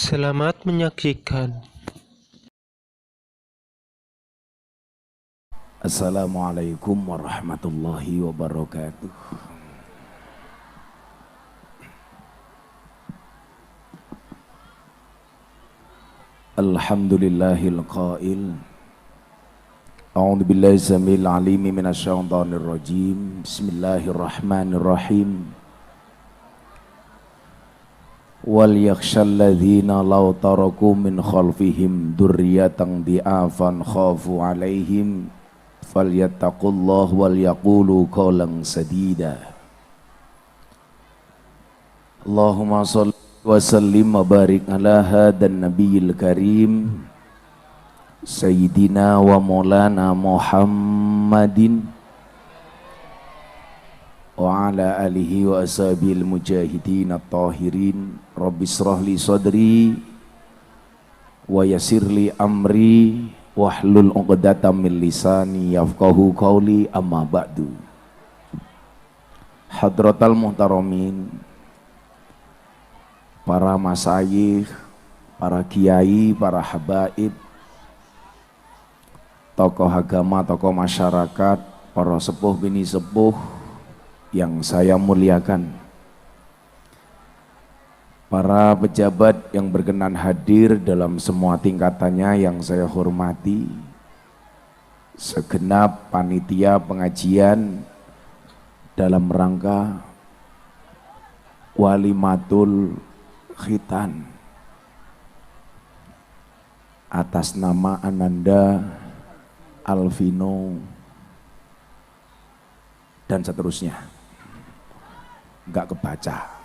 Selamat menyaksikan. Assalamualaikum warahmatullahi wabarakatuh. Alhamdulillahil qail. A'udzu billahi samil alimi minasyaitonir rajim. Bismillahirrahmanirrahim. Wal yakhshal ladzina law taraku min khalfihim dzurriyyatan di'afan khafu 'alaihim falyattaqullah wal yaqulu qawlan sadida. Allahumma shalli wa sallim wa barik ala hadan nabiyil karim sayyidina wa maulana Muhammadin wa ala alihi wa ashabil mujahidin at-tahirin. Rabbi shrah li sadri wa yassir li amri wahlul 'uqdatam min lisani yafqahu qawli, amma ba'du. Hadratal muhtaramin, para masyayikh, para kiai, para habaib, tokoh agama, tokoh masyarakat, para sepuh bini sepuh yang saya muliakan, para pejabat yang berkenan hadir dalam semua tingkatannya yang saya hormati, segenap panitia pengajian dalam rangka walimatul khitan atas nama Ananda Alvino dan seterusnya, enggak kebaca.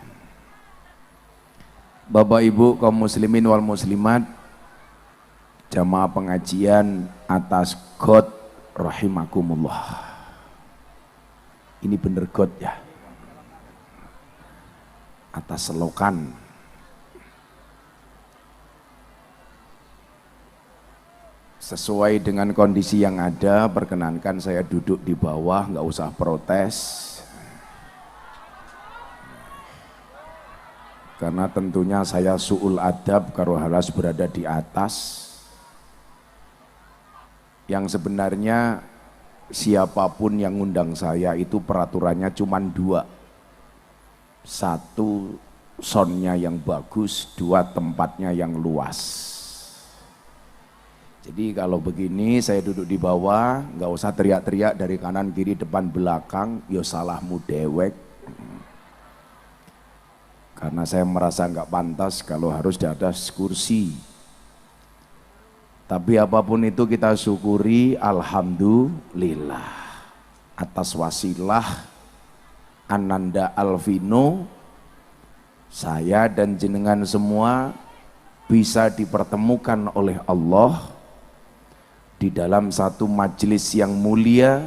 Bapak Ibu kaum muslimin wal muslimat, jamaah pengajian atas God rahimakumullah. Ini bener God ya, atas selokan. Sesuai dengan kondisi yang ada, perkenankan saya duduk di bawah, nggak usah protes. Karena tentunya saya su'ul adab karo halas berada di atas. Yang sebenarnya siapapun yang ngundang saya itu peraturannya cuma dua. Satu, soundnya yang bagus. Dua, tempatnya yang luas. Jadi kalau begini saya duduk di bawah, nggak usah teriak-teriak dari kanan kiri depan belakang, yo salahmu dewek. Karena saya merasa nggak pantas kalau harus di atas kursi. Tapi apapun itu kita syukuri, alhamdulillah atas wasilah Ananda Alvino, saya dan jenengan semua bisa dipertemukan oleh Allah di dalam satu majelis yang mulia,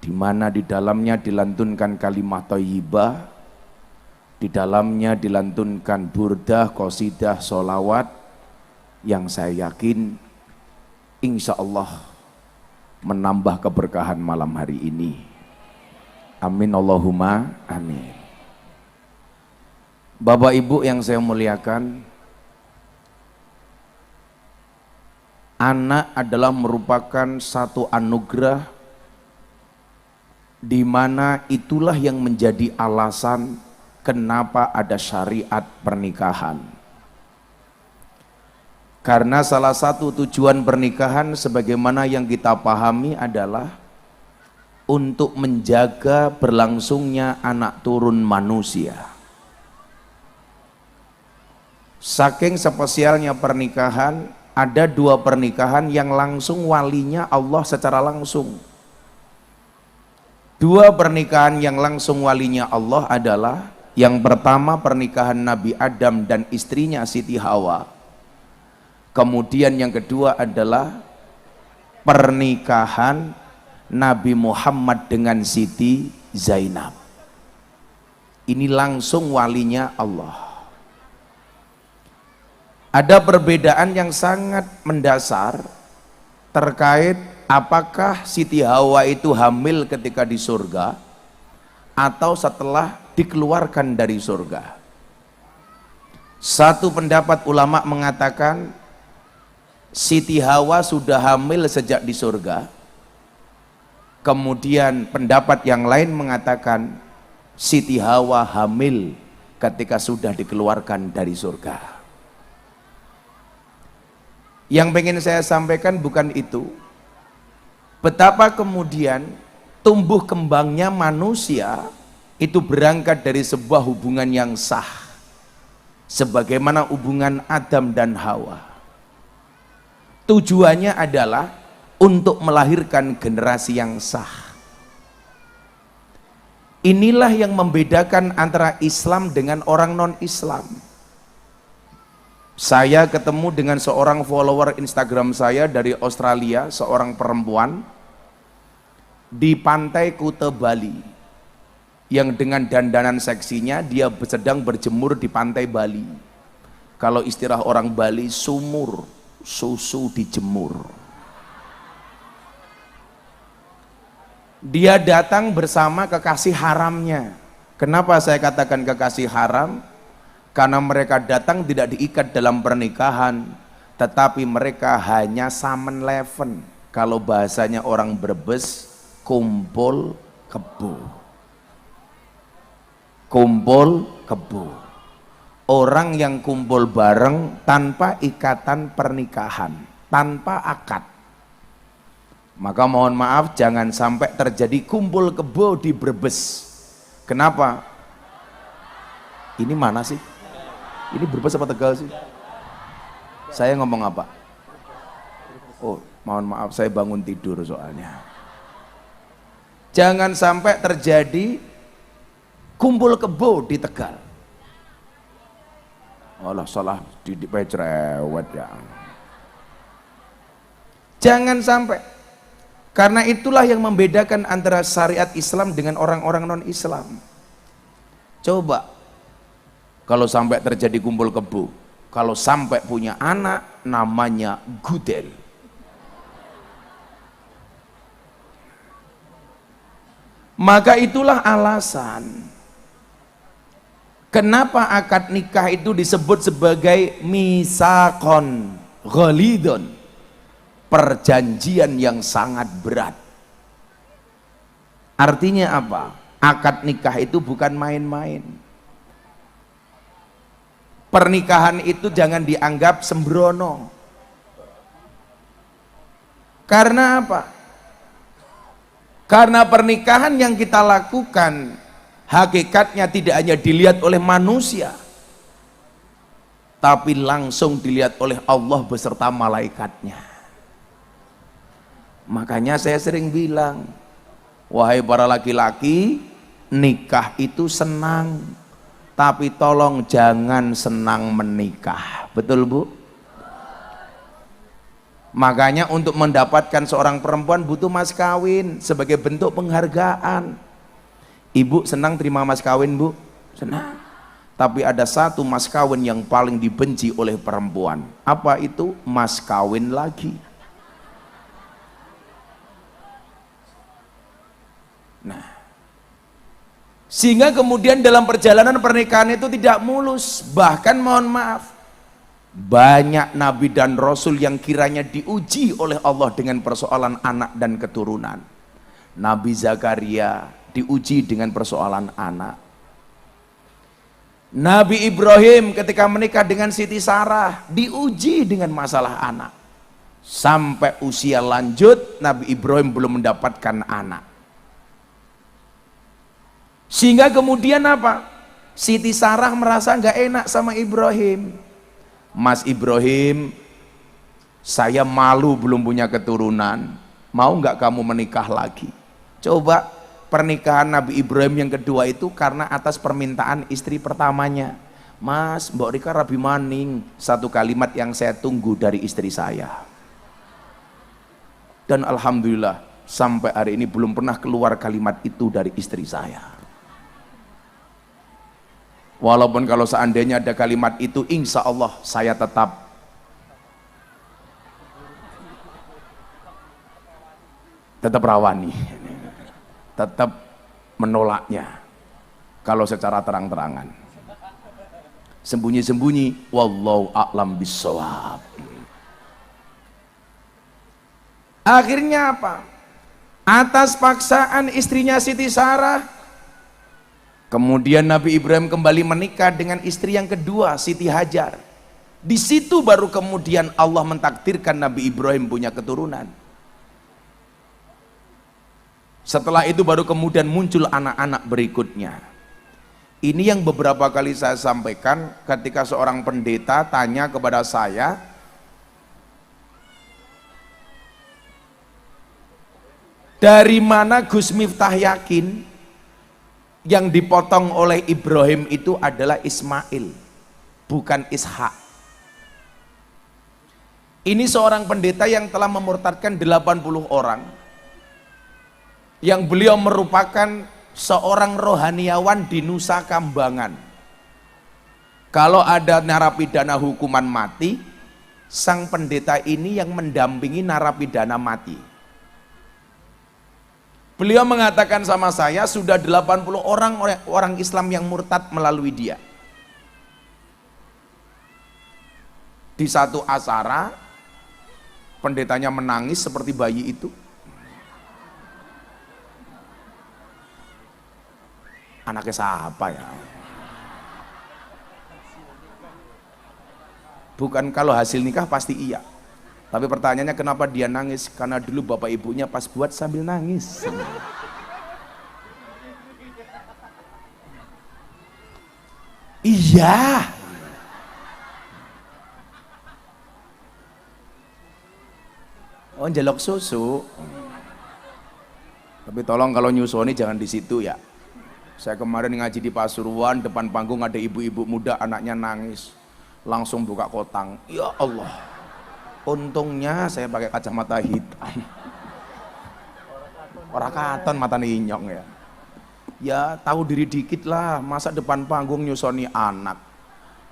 di mana di dalamnya dilantunkan kalimat thayyibah, di dalamnya dilantunkan burdah, qasidah, sholawat yang saya yakin insya Allah menambah keberkahan malam hari ini. Amin Allahumma amin. Bapak Ibu yang saya muliakan, anak adalah merupakan satu anugerah di mana itulah yang menjadi alasan kenapa ada syariat pernikahan. Karena salah satu tujuan pernikahan sebagaimana yang kita pahami adalah untuk menjaga berlangsungnya anak turun manusia. Saking spesialnya pernikahan, ada dua pernikahan yang langsung walinya Allah secara langsung. Dua pernikahan yang langsung walinya Allah adalah, yang pertama pernikahan Nabi Adam dan istrinya Siti Hawa. Kemudian yang kedua adalah pernikahan Nabi Muhammad dengan Siti Zainab. Ini langsung walinya Allah. Ada perbedaan yang sangat mendasar terkait apakah Siti Hawa itu hamil ketika di surga atau setelah dikeluarkan dari surga. Satu pendapat ulama mengatakan Siti Hawa sudah hamil sejak di surga. Kemudian pendapat yang lain mengatakan Siti Hawa hamil ketika sudah dikeluarkan dari surga. Yang pengen saya sampaikan bukan itu. Betapa kemudian tumbuh kembangnya manusia itu berangkat dari sebuah hubungan yang sah. Sebagaimana hubungan Adam dan Hawa. Tujuannya adalah untuk melahirkan generasi yang sah. Inilah yang membedakan antara Islam dengan orang non-Islam. Saya ketemu dengan seorang follower Instagram saya dari Australia, seorang perempuan di pantai Kuta Bali, yang dengan dandanan seksinya dia sedang berjemur di pantai Bali. Kalau istilah orang Bali, sumur, susu dijemur. Dia datang bersama kekasih haramnya. Kenapa saya katakan kekasih haram? Karena mereka datang tidak diikat dalam pernikahan, tetapi mereka hanya samen leven. Kalau bahasanya orang Brebes, kumpul kebo. Kumpul kebo. Orang yang kumpul bareng tanpa ikatan pernikahan, tanpa akad. Maka mohon maaf, jangan sampai terjadi kumpul kebo di Brebes. Kenapa? Ini mana sih? Ini Brebes apa Tegal sih? Saya ngomong apa? Oh, mohon maaf, saya bangun tidur soalnya. Jangan sampai terjadi kumpul kebo di Tegal. Alah, salah didik cerewet ya. Jangan sampai. Karena itulah yang membedakan antara syariat Islam dengan orang-orang non-Islam. Coba kalau sampai terjadi kumpul kebo, kalau sampai punya anak namanya gudel. Maka itulah alasan kenapa akad nikah itu disebut sebagai misakon ghalidun, perjanjian yang sangat berat. Artinya apa? Akad nikah itu bukan main-main. Pernikahan itu jangan dianggap sembrono. Karena apa? Karena pernikahan yang kita lakukan hakikatnya tidak hanya dilihat oleh manusia, tapi langsung dilihat oleh Allah beserta malaikatnya. Makanya saya sering bilang, wahai para laki-laki, nikah itu senang, tapi tolong jangan senang menikah. Betul Bu? Makanya untuk mendapatkan seorang perempuan butuh mas kawin sebagai bentuk penghargaan. Ibu senang terima mas kawin Bu? Senang. Tapi ada satu mas kawin yang paling dibenci oleh perempuan. Apa itu? Mas kawin lagi. Nah, sehingga kemudian dalam perjalanan pernikahan itu tidak mulus. Bahkan mohon maaf, banyak nabi dan rasul yang kiranya diuji oleh Allah dengan persoalan anak dan keturunan. Nabi Zakaria diuji dengan persoalan anak. Nabi Ibrahim ketika menikah dengan Siti Sarah diuji dengan masalah anak. Sampai usia lanjut Nabi Ibrahim belum mendapatkan anak. Sehingga kemudian apa? Siti Sarah merasa nggak enak sama Ibrahim. Mas Ibrahim, saya malu belum punya keturunan. Mau nggak kamu menikah lagi? Coba pernikahan Nabi Ibrahim yang kedua itu karena atas permintaan istri pertamanya. Mas, Mbak Rika Rabi Maning, satu kalimat yang saya tunggu dari istri saya. Dan alhamdulillah sampai hari ini belum pernah keluar kalimat itu dari istri saya. Walaupun kalau seandainya ada kalimat itu, insya Allah saya tetap rawani, tetap menolaknya kalau secara terang-terangan. sembunyi-sembunyi. Wallahu a'lam bissawab. Akhirnya apa? Atas paksaan istrinya Siti Sarah, kemudian Nabi Ibrahim kembali menikah dengan istri yang kedua, Siti Hajar. Di situ baru kemudian Allah mentakdirkan Nabi Ibrahim punya keturunan. Setelah itu baru kemudian muncul anak-anak berikutnya. Ini yang beberapa kali saya sampaikan ketika seorang pendeta tanya kepada saya, dari mana Gus Miftah yakin yang dipotong oleh Ibrahim itu adalah Ismail, bukan Ishak? Ini seorang pendeta yang telah memurtadkan 80 orang, yang beliau merupakan seorang rohaniawan di Nusa Kambangan. Kalau ada narapidana hukuman mati, sang pendeta ini yang mendampingi narapidana mati. Beliau mengatakan sama saya, sudah 80 orang Islam yang murtad melalui dia. Di satu acara, pendetanya menangis seperti bayi itu. Anaknya siapa ya? Bukan, kalau hasil nikah pasti iya. Tapi pertanyaannya kenapa dia nangis? Karena dulu bapak ibunya pas buat sambil nangis. Iya. Oh, njelok susu. Tapi tolong kalau nyusoni jangan di situ ya. Saya kemarin ngaji di Pasuruan, depan panggung ada ibu-ibu muda, anaknya nangis, langsung buka kotang. Ya Allah, untungnya saya pakai kacamata hitam. Orang katon mata ninyong ya. Ya tahu diri dikit lah, masa depan panggung nyusoni anak.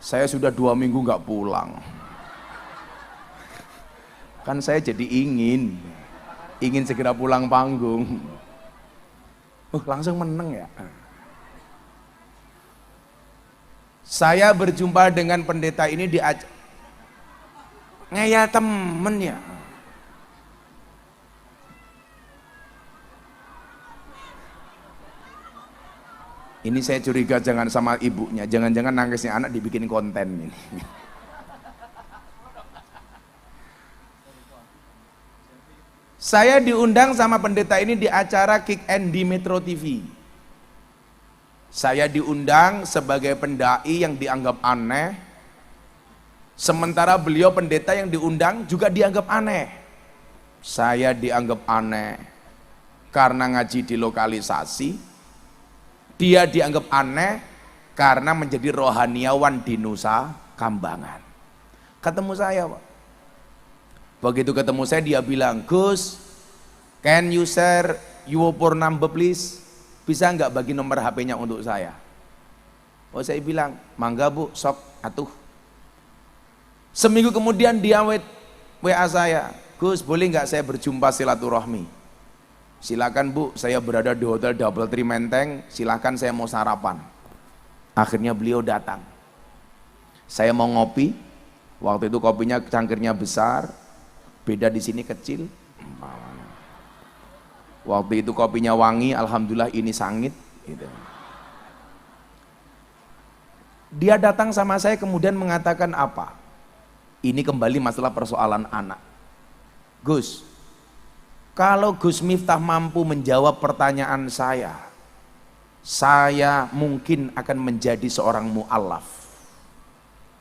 Saya sudah 2 minggu nggak pulang. Kan saya jadi ingin segera pulang panggung. Langsung meneng ya. Saya berjumpa dengan pendeta ini di ngeyel temen ya. Ini saya curiga jangan sama ibunya, jangan-jangan nangisnya anak dibikin konten ini. Saya diundang sama pendeta ini di acara Kick and di Metro TV. Saya diundang sebagai pendai yang dianggap aneh, sementara beliau pendeta yang diundang juga dianggap aneh. Saya dianggap aneh karena ngaji di lokalisasi, dia dianggap aneh karena menjadi rohaniawan di Nusa Kambangan. Ketemu saya Pak, begitu ketemu saya dia bilang, Gus, can you share your phone number please? Bisa nggak bagi nomor HP-nya untuk saya? Oh, saya bilang, mangga Bu, sok atuh. Seminggu kemudian dia WA saya, Gus, boleh nggak saya berjumpa silaturahmi? Silakan Bu, saya berada di Hotel Double Tree Menteng, silakan saya mau sarapan. Akhirnya beliau datang. Saya mau ngopi, waktu itu kopinya cangkirnya besar, beda di sini kecil. Waktu itu kopinya wangi, alhamdulillah ini sangit gitu. Dia datang sama saya kemudian mengatakan apa? Ini kembali masalah persoalan anak. Gus, kalau Gus Miftah mampu menjawab pertanyaan saya mungkin akan menjadi seorang mu'alaf.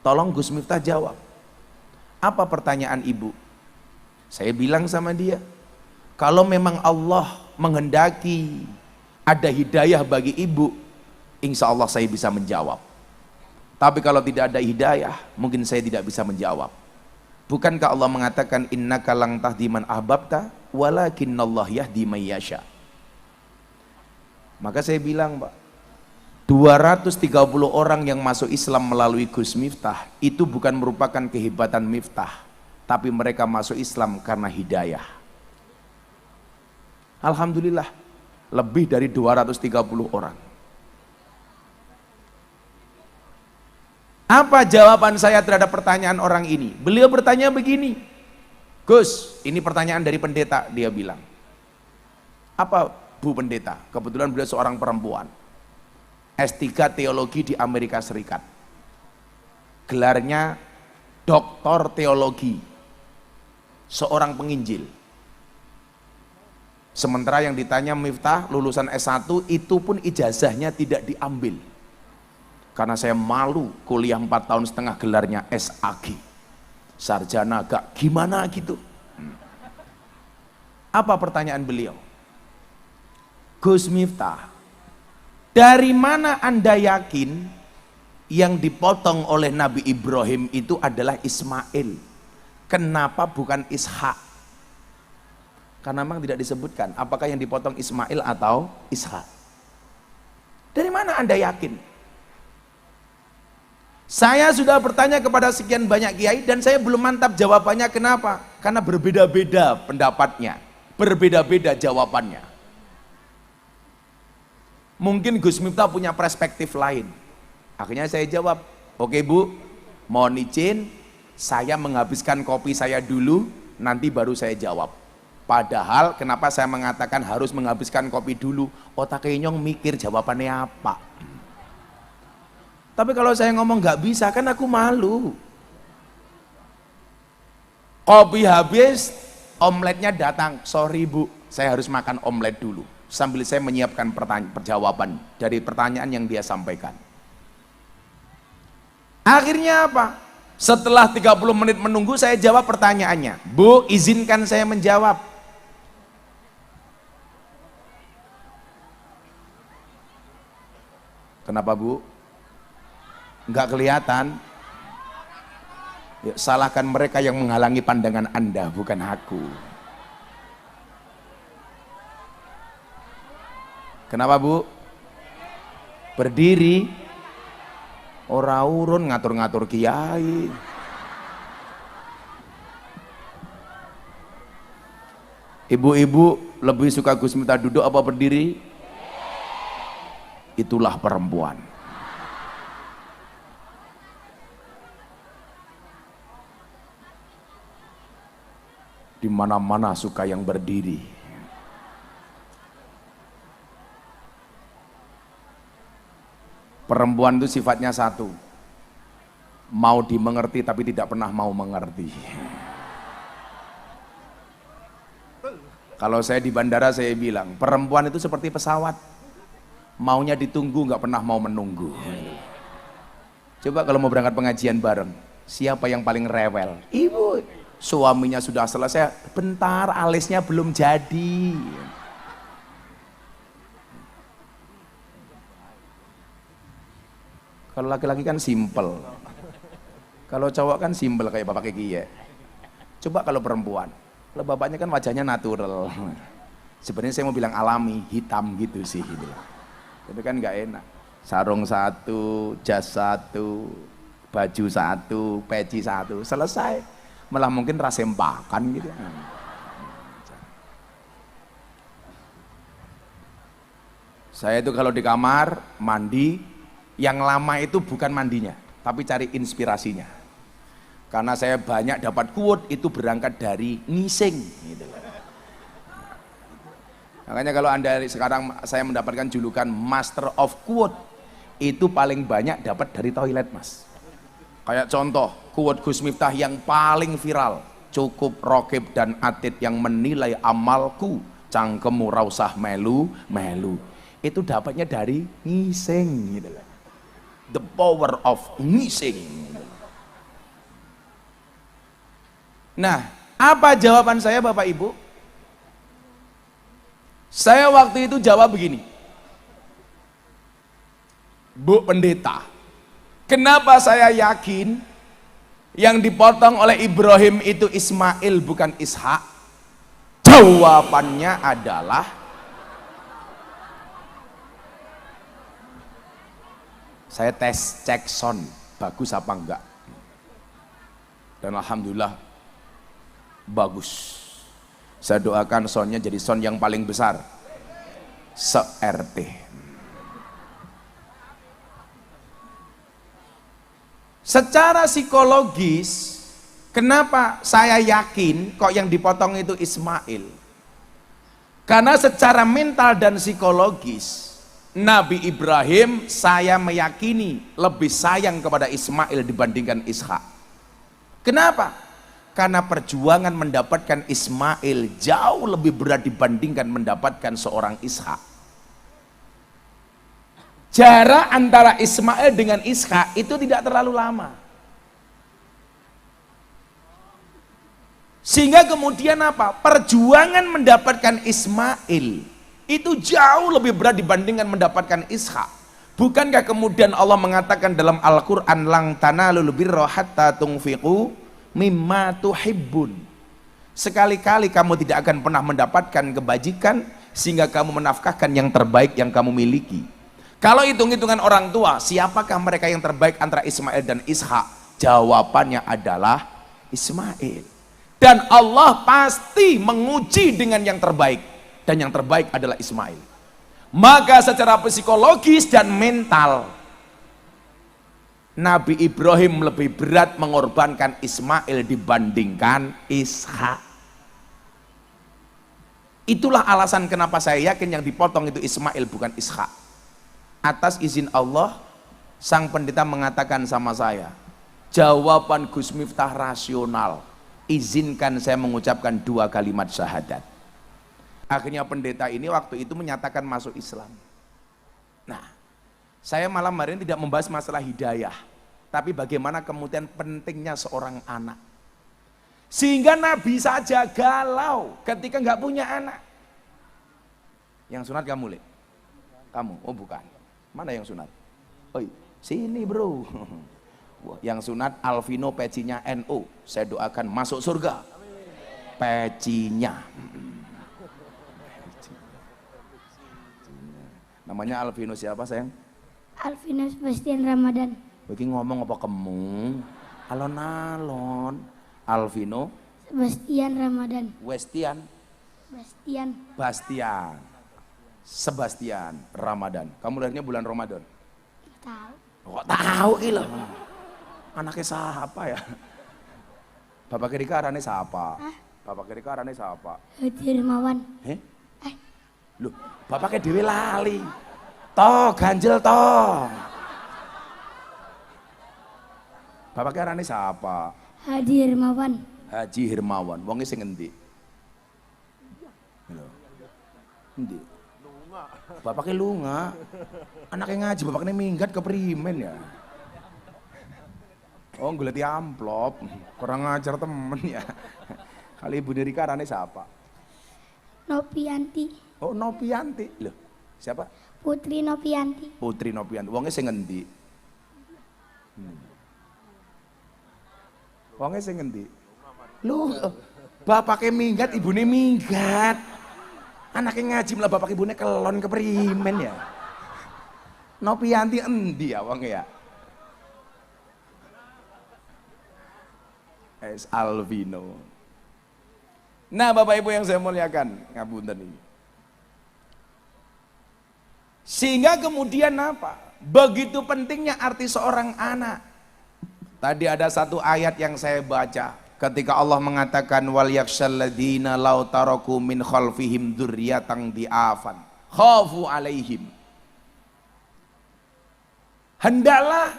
Tolong Gus Miftah jawab. Apa pertanyaan ibu? Saya bilang sama dia, kalau memang Allah menghendaki ada hidayah bagi ibu, insya Allah saya bisa menjawab. Tapi kalau tidak ada hidayah, mungkin saya tidak bisa menjawab. Bukankah Allah mengatakan innaka lang tahdi man ahbabta walakinnallah yahdi may yasha. Maka saya bilang, Pak, 230 orang yang masuk Islam melalui Gus Miftah itu bukan merupakan kehebatan Miftah, tapi mereka masuk Islam karena hidayah. Alhamdulillah, lebih dari 230 orang. Apa jawaban saya terhadap pertanyaan orang ini? Beliau bertanya begini, Gus, ini pertanyaan dari pendeta, dia bilang. Apa Bu Pendeta? Kebetulan beliau seorang perempuan, S3 teologi di Amerika Serikat, gelarnya doktor teologi, seorang penginjil. Sementara yang ditanya Miftah lulusan S1 itu pun ijazahnya tidak diambil. Karena saya malu kuliah 4 tahun setengah gelarnya SAG, sarjana agak gimana gitu. Apa pertanyaan beliau? Gus Miftah, dari mana Anda yakin yang dipotong oleh Nabi Ibrahim itu adalah Ismail? Kenapa bukan Ishak? Karena memang tidak disebutkan apakah yang dipotong Ismail atau Ishak. Dari mana Anda yakin? Saya sudah bertanya kepada sekian banyak kiai dan saya belum mantap jawabannya. Kenapa? Karena berbeda-beda pendapatnya, berbeda-beda jawabannya. Mungkin Gus Miftah punya perspektif lain. Akhirnya saya jawab, oke Bu, mohon izin saya menghabiskan kopi saya dulu, nanti baru saya jawab. Padahal kenapa saya mengatakan harus menghabiskan kopi dulu? Otaknya nyong mikir jawabannya apa. Tapi kalau saya ngomong nggak bisa, kan aku malu. Kopi habis, omeletnya datang. Sorry Bu, saya harus makan omelet dulu. Sambil saya menyiapkan jawaban dari pertanyaan yang dia sampaikan. Akhirnya apa? Setelah 30 menit menunggu, saya jawab pertanyaannya. Bu, izinkan saya menjawab. Kenapa Bu? Enggak kelihatan. Ya, salahkan mereka yang menghalangi pandangan Anda, bukan aku. Kenapa Bu? Berdiri. Ora urun ngatur-ngatur kiai. Ibu-ibu lebih suka Gus Miftah duduk apa berdiri? Itulah perempuan. Di mana-mana suka yang berdiri. Perempuan itu sifatnya satu, mau dimengerti tapi tidak pernah mau mengerti. Kalau saya di bandara saya bilang, perempuan itu seperti pesawat, maunya ditunggu nggak pernah mau menunggu. Coba kalau mau berangkat pengajian bareng, siapa yang paling rewel? Ibu. Suaminya sudah selesai, bentar alisnya belum jadi. Kalau laki-laki kan simple, kalau cowok kan simple kayak bapak Kiki ya. Coba kalau perempuan, kalau bapaknya kan wajahnya natural. Sebenarnya saya mau bilang alami, hitam gitu sih gitu. Tapi kan nggak enak. Sarung satu, jas satu, baju satu, peci satu, selesai. Malah mungkin rasempakan gitu. Saya itu kalau di kamar mandi, yang lama itu bukan mandinya, tapi cari inspirasinya. Karena saya banyak dapat quote itu berangkat dari ngising gitu. Makanya kalau Anda sekarang saya mendapatkan julukan Master of Quote, itu paling banyak dapat dari toilet Mas. Kayak contoh, quote Gus Miftah yang paling viral, cukup Rokib dan Atid yang menilai amalku, cangkemmu rausah melu. Itu dapatnya dari ngising gitu. The power of ngising. Nah, apa jawaban saya Bapak Ibu? Saya waktu itu jawab begini, Bu Pendeta, kenapa saya yakin yang dipotong oleh Ibrahim itu Ismail bukan Ishak? Jawabannya adalah saya tes cek sound bagus apa enggak, dan alhamdulillah bagus. Saya doakan soundnya jadi sound yang paling besar se-RT. Secara psikologis, kenapa saya yakin kok yang dipotong itu Ismail? Karena secara mental dan psikologis, Nabi Ibrahim saya meyakini lebih sayang kepada Ismail dibandingkan Ishak. Kenapa? Karena perjuangan mendapatkan Ismail jauh lebih berat dibandingkan mendapatkan seorang Ishak. Jarak antara Ismail dengan Ishak itu tidak terlalu lama. Sehingga kemudian apa? Perjuangan mendapatkan Ismail itu jauh lebih berat dibandingkan mendapatkan Ishak. Bukankah kemudian Allah mengatakan dalam Al-Quran, lang tanalul birra hatta tunfiqu mimma tuhibbun. Sekali-kali kamu tidak akan pernah mendapatkan kebajikan sehingga kamu menafkahkan yang terbaik yang kamu miliki. Kalau hitung-hitungan orang tua, siapakah mereka yang terbaik antara Ismail dan Ishak? Jawabannya adalah Ismail. Dan Allah pasti menguji dengan yang terbaik, dan yang terbaik adalah Ismail. Maka secara psikologis dan mental, Nabi Ibrahim lebih berat mengorbankan Ismail dibandingkan Ishak. Itulah alasan kenapa saya yakin yang dipotong itu Ismail bukan Ishak. Atas izin Allah, sang pendeta mengatakan sama saya, jawaban Gus Miftah rasional, izinkan saya mengucapkan 2 kalimat syahadat. Akhirnya pendeta ini waktu itu menyatakan masuk Islam. Nah, saya malam hari ini tidak membahas masalah hidayah, tapi bagaimana kemudian pentingnya seorang anak. Sehingga Nabi saja galau ketika nggak punya anak. Yang sunat kamu, Le? Kamu? Oh bukan. Mana yang sunat? Oi, sini bro. Yang sunat Alvino pecinya NU. Saya doakan masuk surga. Pecinya. Namanya Alvino siapa sayang? Alvino Sebastian Ramadan. Bagi ngomong apa kamu? Alon-alon. Alvino Sebastian Ramadan. Westian Bastian. Sebastian Ramadan. Kamu lahirnya bulan Ramadan? Tahu. Kok tahu gila? Anaknya siapa ya? Bapak kiri arane siapa? Bapak kiri arane siapa? Hadi Hermawan. Loh, bapaknya dewe lali. Toh, ganjel toh. Bapaknya arane siapa? Hadi Hermawan. Haji Hermawan. Wonge sing endi? Lho. Endi? Bapaknya lunga, anaknya ngaji, bapaknya minggat ke primen ya. Oh nggoleti amplop, kurang ngajar temen ya. Kali ibu Rika arane siapa? Nopianti. Oh Nopianti, loh siapa? Putri Nopianti. Putri Nopianti, wongnya sing ngendi? Wongnya sing ngendi? Lu bapaknya minggat, ibunya minggat. Anaknya ngaji malah bapak ibunya kelon ke primen ya. Nopianti endi ya wong ya? Es Alvino. Nah Bapak Ibu yang saya muliakan, ngapunten ini. Sehingga kemudian apa? Begitu pentingnya arti seorang anak. Tadi ada satu ayat yang saya baca. Ketika Allah mengatakan wal yakshal ladzina law taraku min khalfihim dzurriyyatan di'afan khafu alaihim. Hendaklah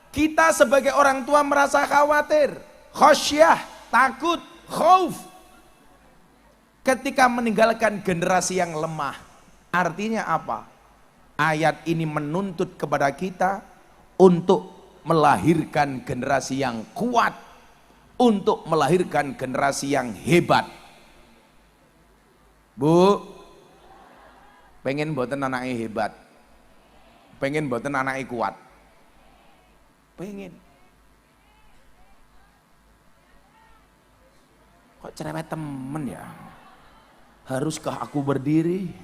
kita sebagai orang tua merasa khawatir, khasyah, takut, khauf ketika meninggalkan generasi yang lemah. Artinya apa? Ayat ini menuntut kepada kita untuk melahirkan generasi yang kuat, untuk melahirkan generasi yang hebat. Bu, pengen mboten anaknya hebat, pengen mboten anaknya kuat, pengen. Kok cerewet temen ya? Haruskah aku berdiri?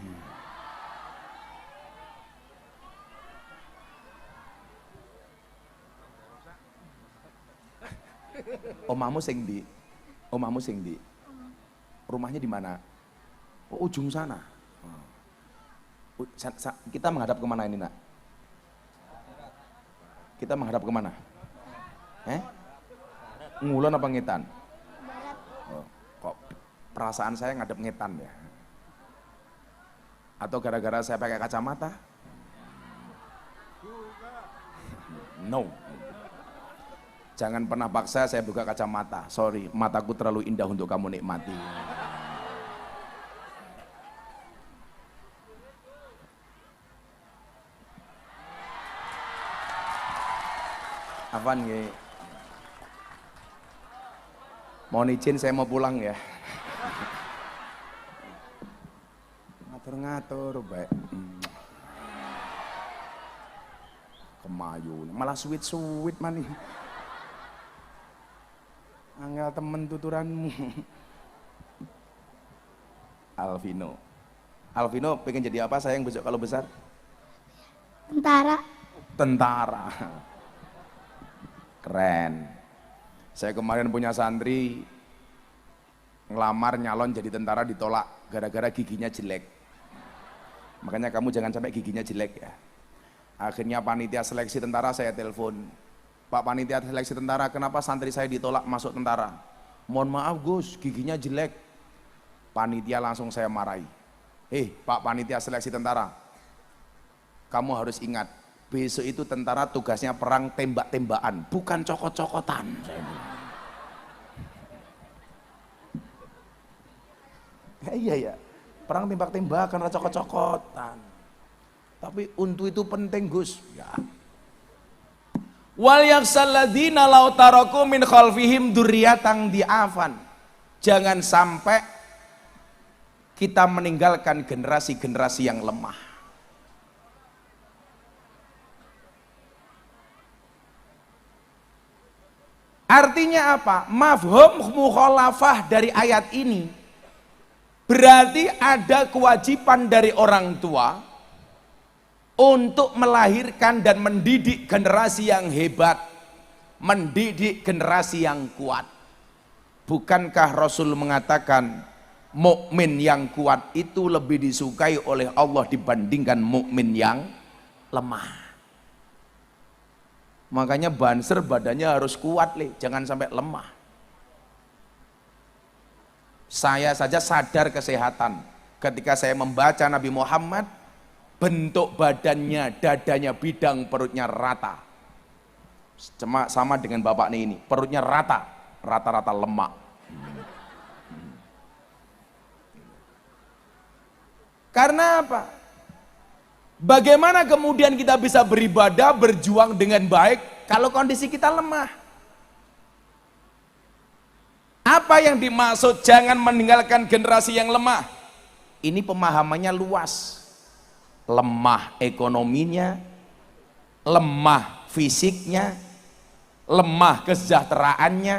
Omahmu sing di? Omahmu sing di? Rumahnya di mana? Oh, ujung sana. Kita menghadap kemana ini nak? Kita menghadap kemana? Ngulon apa ngetan? Barat. Oh, kok perasaan saya ngadep ngetan ya? Atau gara-gara saya pakai kacamata? No. Jangan pernah paksa saya buka kacamata. Sorry, mataku terlalu indah untuk kamu nikmati. Afan nggih. Mohon izin saya mau pulang ya. Ngatur-ngatur baik. Kemayu, malah sweet manih. Angel temen tuturanmu. Alvino pengen jadi apa sayang besok kalau besar? Tentara. Keren. Saya kemarin punya santri ngelamar nyalon jadi tentara ditolak gara-gara giginya jelek. Makanya kamu jangan sampai giginya jelek ya. Akhirnya panitia seleksi tentara saya telepon. Pak panitia seleksi tentara, kenapa santri saya ditolak masuk tentara? Mohon maaf Gus, giginya jelek. Panitia langsung saya marahi. Pak panitia seleksi tentara, kamu harus ingat, besok itu tentara tugasnya perang tembak-tembakan, bukan cokot-cokotan. Iya ya, perang tembak-tembakan, cokot-cokotan. Tapi untuk itu penting Gus. Ya. Wal yaksal ladzina law taraku min khalfihim dzurriyyatan di'afan. Jangan sampai kita meninggalkan generasi-generasi yang lemah. Artinya apa? Mafhum mukhalafah dari ayat ini berarti ada kewajiban dari orang tua untuk melahirkan dan mendidik generasi yang hebat, mendidik generasi yang kuat. Bukankah Rasul mengatakan mukmin yang kuat itu lebih disukai oleh Allah dibandingkan mukmin yang lemah? Makanya Banser badannya harus kuat, jangan sampai lemah. Saya saja sadar kesehatan ketika saya membaca Nabi Muhammad, bentuk badannya, dadanya bidang, perutnya rata. Cuma sama dengan bapak ini, perutnya rata-rata lemak. Karena apa? Bagaimana kemudian kita bisa beribadah, berjuang dengan baik kalau kondisi kita lemah? Apa yang dimaksud jangan meninggalkan generasi yang lemah? Ini pemahamannya luas. Lemah ekonominya, lemah fisiknya, lemah kesejahteraannya,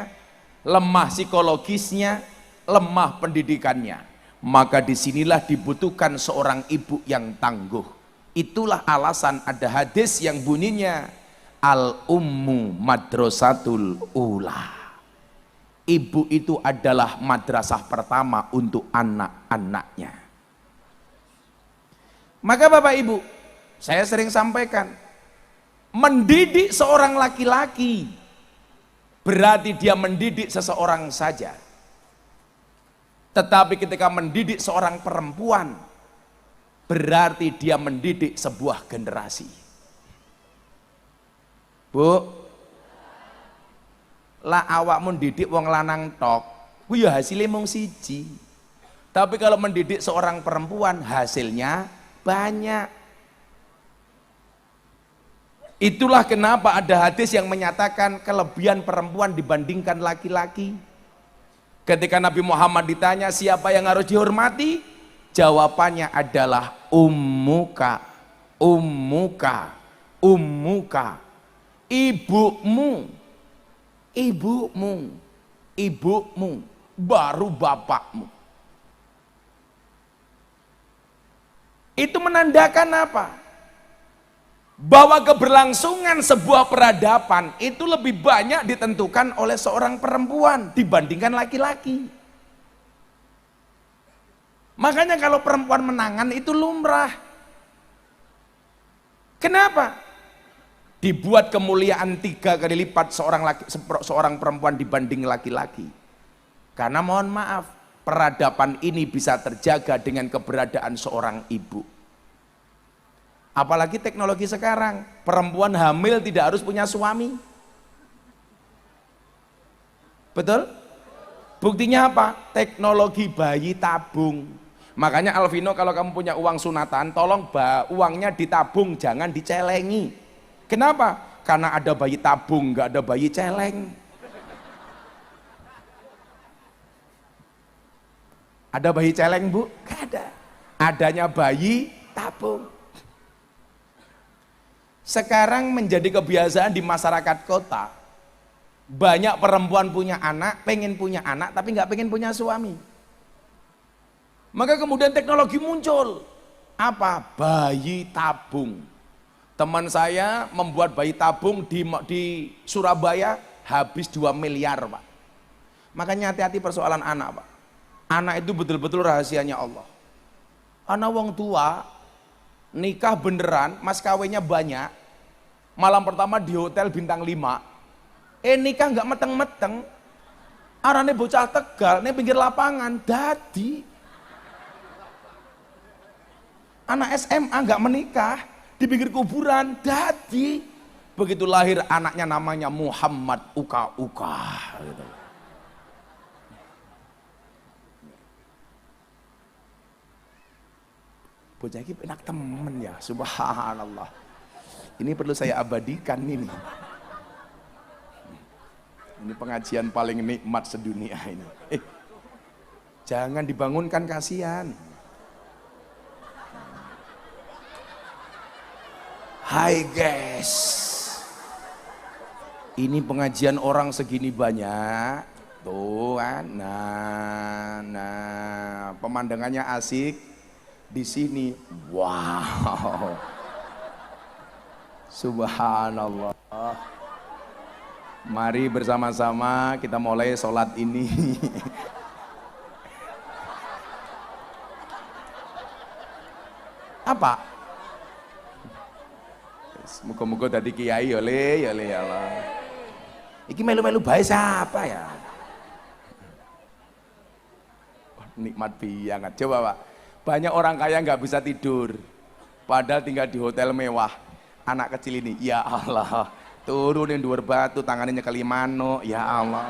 lemah psikologisnya, lemah pendidikannya. Maka disinilah dibutuhkan seorang ibu yang tangguh. Itulah alasan ada hadis yang bunyinya al-ummu madrasatul ula. Ibu itu adalah madrasah pertama untuk anak-anaknya. Maka Bapak Ibu, saya sering sampaikan, mendidik seorang laki-laki berarti dia mendidik seseorang saja. Tetapi ketika mendidik seorang perempuan, berarti dia mendidik sebuah generasi. Bu, lah awak mendidik wong lanang tok, ya hasilnya mung siji. Tapi kalau mendidik seorang perempuan, hasilnya banyak. Itulah kenapa ada hadis yang menyatakan kelebihan perempuan dibandingkan laki-laki. Ketika Nabi Muhammad ditanya siapa yang harus dihormati, jawabannya adalah ummuka, ummuka, ummuka, ibumu, ibumu, ibumu, baru bapakmu. Itu menandakan apa? Bahwa keberlangsungan sebuah peradaban itu lebih banyak ditentukan oleh seorang perempuan dibandingkan laki-laki. Makanya kalau perempuan menangan itu lumrah. Kenapa? Dibuat kemuliaan 3 kali lipat seorang perempuan dibanding laki-laki. Karena mohon maaf, peradaban ini bisa terjaga dengan keberadaan seorang ibu. Apalagi teknologi sekarang, perempuan hamil tidak harus punya suami. Betul? Buktinya apa? Teknologi bayi tabung. Makanya Alvino, kalau kamu punya uang sunatan, tolong uangnya ditabung, jangan dicelengi. Kenapa? Karena ada bayi tabung, nggak ada bayi celeng. Ada bayi celeng, Bu? Nggak ada. Adanya bayi tabung. Sekarang menjadi kebiasaan di masyarakat kota, banyak perempuan punya anak, pengen punya anak tapi nggak pengen punya suami. Maka kemudian teknologi muncul. Apa? Bayi tabung. Teman saya membuat bayi tabung di Surabaya habis 2 miliar, Pak. Makanya hati-hati persoalan anak, Pak. Anak itu betul-betul rahasianya Allah. Anak wong tua nikah beneran, mas kawinnya banyak, malam pertama di hotel bintang 5, nikah nggak meteng-meteng, arane bocah Tegal, ini pinggir lapangan, dadi anak SMA nggak menikah, di pinggir kuburan, dadi begitu lahir anaknya namanya Muhammad Uka-Uka gitu. Bocah ini enak temen ya, subhanallah. Ini perlu saya abadikan ini. Ini pengajian paling nikmat sedunia ini. Jangan dibangunkan, kasihan. Hai guys, ini pengajian orang segini banyak, tuh kan, nah, pemandangannya asik. Di sini, wow, subhanallah. Mari bersama-sama kita mulai sholat ini. Apa? Muka-muka tadi kiai oleh ya Allah. Iki melu-melu bae siapa ya? Nikmat banget. Coba Pak. Banyak orang kaya nggak bisa tidur, padahal tinggal di hotel mewah. Anak kecil ini, ya Allah, turunin dhuwur batu, tangannya nyekeli manuk, ya Allah.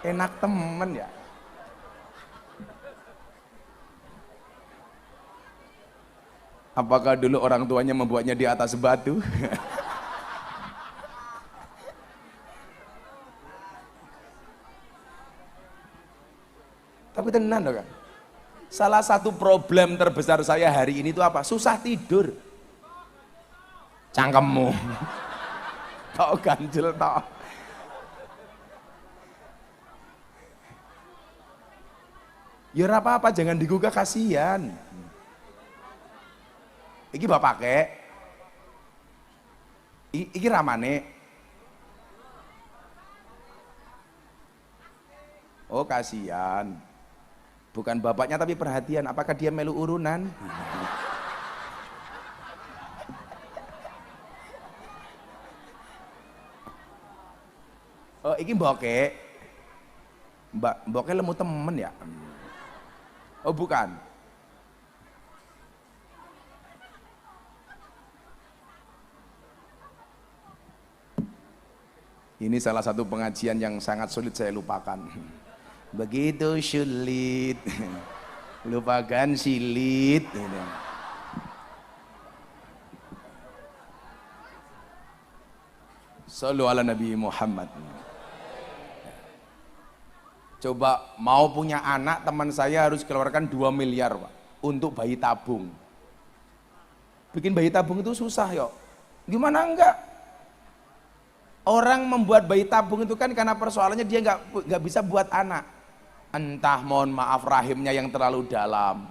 Enak temen ya. Apakah dulu orang tuanya membuatnya di atas batu? Tapi tenan loh kan. Salah satu problem terbesar saya hari ini itu apa? Susah tidur. Cangkemmu. Tok ganjel tok. Ya ora apa-apa, jangan digugah, kasihan. Iki bapak kek. Iki ramane. Oh kasihan. Bukan bapaknya tapi perhatian, apakah dia melu urunan? Oh iki mboke. Mboke lemu temen ya? Oh bukan. Ini salah satu pengajian yang sangat sulit saya lupakan. Begitu sulit, lupakan silit. Sallu ala Nabi Muhammad. Coba mau punya anak, teman saya harus keluarkan 2 miliar Pak, untuk bayi tabung. Bikin bayi tabung itu susah yo. Gimana enggak? Orang membuat bayi tabung itu kan karena persoalannya dia nggak bisa buat anak. Entah mohon maaf rahimnya yang terlalu dalam,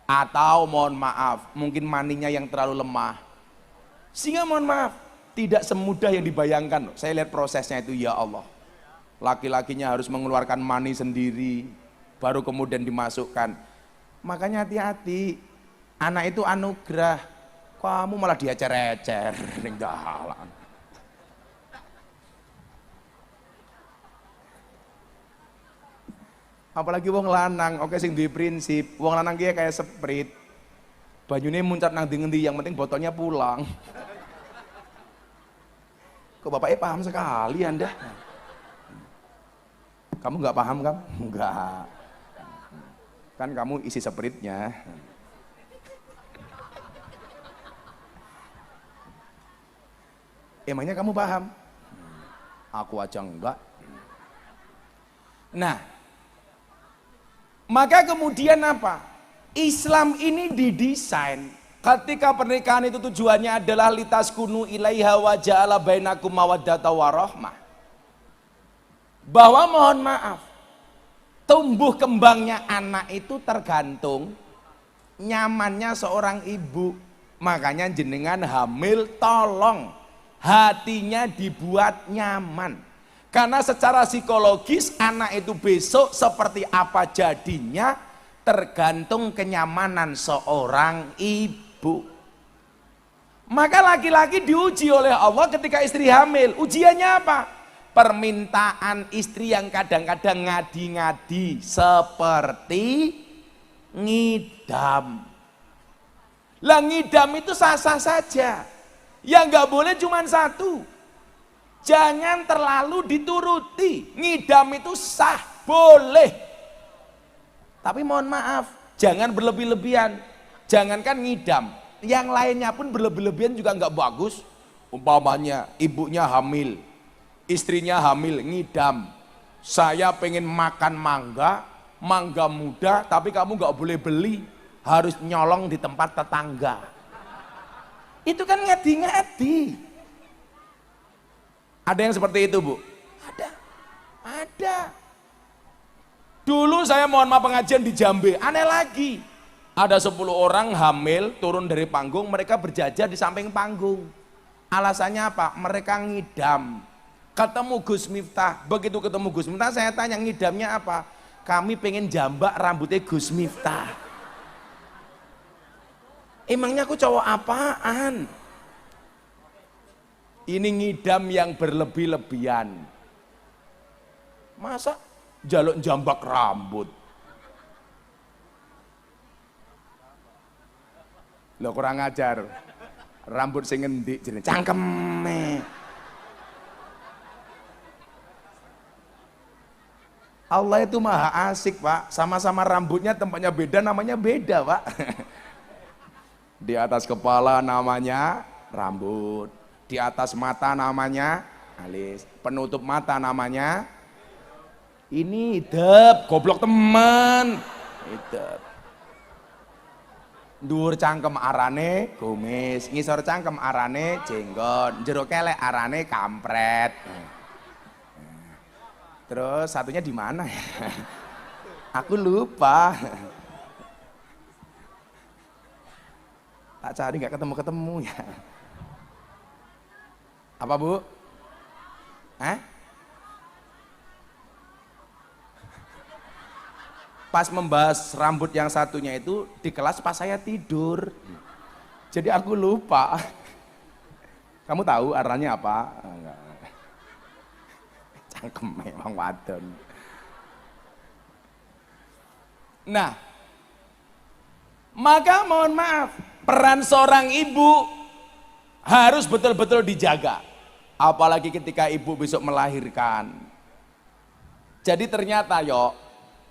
atau mohon maaf mungkin maninya yang terlalu lemah, sehingga mohon maaf tidak semudah yang dibayangkan. Saya lihat prosesnya itu, ya Allah, laki-lakinya harus mengeluarkan mani sendiri baru kemudian dimasukkan. Makanya hati-hati, anak itu anugerah. Kamu malah diecer-ecer ning dalan. Apalagi wong lanang, oke sing duwe prinsip, wong lanang ki kayak Sprite. Banyune muncat nang ndi-endi, yang penting botolnya pulang. Kok bapaknya paham sekali Anda? Kamu nggak paham kan? Enggak. Kan kamu isi Sprite-nya. Emangnya kamu paham? Aku aja enggak. Nah, maka kemudian apa? Islam ini didesain ketika pernikahan itu tujuannya adalah litaskunu ilaiha wa ja'ala bainakum mawaddata warahmah. Bahwa mohon maaf, tumbuh kembangnya anak itu tergantung nyamannya seorang ibu. Makanya jenengan hamil tolong hatinya dibuat nyaman. Karena secara psikologis anak itu besok seperti apa jadinya tergantung kenyamanan seorang ibu. Maka laki-laki diuji oleh Allah ketika istri hamil. Ujiannya apa? Permintaan istri yang kadang-kadang ngadi-ngadi seperti ngidam. Lah ngidam itu sah-sah saja. Yang nggak boleh cuma satu, jangan terlalu dituruti. Ngidam itu sah, boleh, tapi mohon maaf, jangan berlebih-lebihan. Jangankan ngidam, yang lainnya pun berlebih-lebihan juga nggak bagus. Umpamanya ibunya hamil, istrinya hamil, ngidam. Saya pengen makan mangga, mangga muda, tapi kamu nggak boleh beli, harus nyolong di tempat tetangga. Itu kan ngadi-ngadi. Ada yang seperti itu, Bu? Ada. Dulu saya mohon maaf pengajian di Jambe, aneh lagi. Ada 10 orang hamil turun dari panggung, mereka berjajar di samping panggung. Alasannya apa? Mereka ngidam. Ketemu Gus Miftah, begitu ketemu Gus Miftah saya tanya ngidamnya apa? Kami pengen jambak rambutnya Gus Miftah. Emangnya aku cowok apaan? Ini ngidam yang berlebih-lebihan. Masa jaluk jambak rambut? Lo kurang ajar. Rambut sing ngendik jenenge cangkeme. Allah itu maha asik, Pak. Sama-sama rambutnya tempatnya beda, namanya beda, Pak. Di atas kepala namanya rambut, di atas mata namanya alis, penutup mata namanya ini hidep, goblok temen, hidep. Dhuwur cangkem arane kumis, ngisor cangkem arane jenggot, jero kelek arane kampret. Terus satunya di mana ya? Aku lupa. Tak cari nggak ketemu ya. Apa, Bu? Pas membahas rambut yang satunya itu di kelas pas saya tidur. Jadi aku lupa. Kamu tahu arahnya apa? Enggak. Cangkem memang wadon. Nah, maka mohon maaf, peran seorang ibu harus betul-betul dijaga. Apalagi ketika ibu besok melahirkan. Jadi ternyata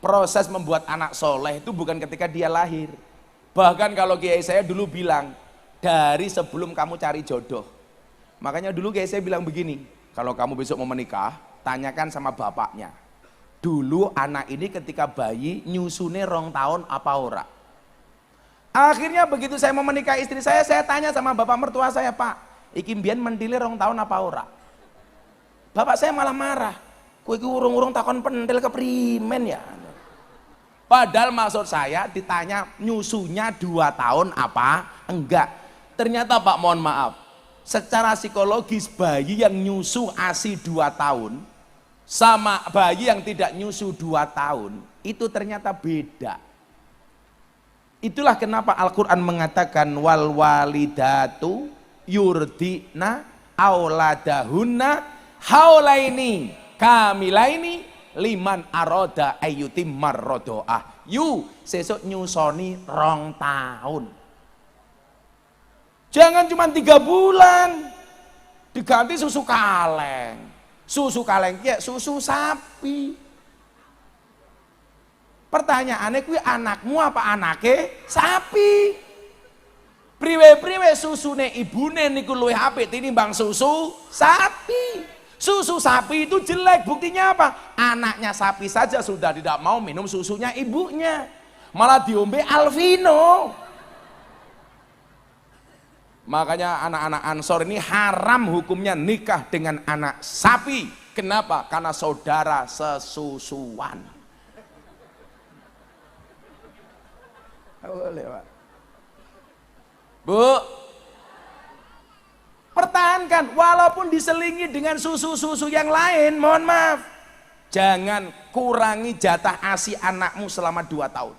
proses membuat anak soleh itu bukan ketika dia lahir. Bahkan kalau kiai saya dulu bilang, dari sebelum kamu cari jodoh. Makanya dulu kiai saya bilang begini, kalau kamu besok mau menikah, tanyakan sama bapaknya. Dulu anak ini ketika bayi nyusune 2 tahun apa ora? Akhirnya begitu saya mau menikah istri saya tanya sama bapak mertua saya, Pak, iki mbiyen mentile 2 tahun apa ora? Bapak saya malah marah. Kowe iki urung-urung takon pentil keprimen ya. Padahal maksud saya ditanya nyusunya 2 tahun apa enggak. Ternyata Pak mohon maaf, secara psikologis bayi yang nyusu ASI 2 tahun sama bayi yang tidak nyusu 2 tahun itu ternyata beda. Itulah kenapa Al-Quran mengatakan wal walidatu yurdina auladahunna haulaini kamilaini liman aroda ayyutim marrodoah. Yu sesuk nyusoni 2 tahun. Jangan cuma 3 bulan diganti susu kaleng. Susu kaleng ya susu sapi. Pertanyaannya kuwi anakmu apa anake sapi? Priwe-priwe susune ibune niku luwih apik tinimbang susu sapi. Susu sapi itu jelek, buktinya apa? Anaknya sapi saja sudah tidak mau minum susunya ibunya. Malah diombe Alvino. Makanya anak-anak Ansor ini haram hukumnya nikah dengan anak sapi. Kenapa? Karena saudara sesusuan. Boleh, Pak. Bu, pertahankan walaupun diselingi dengan susu-susu yang lain, mohon maaf. Jangan kurangi jatah ASI anakmu selama 2 tahun.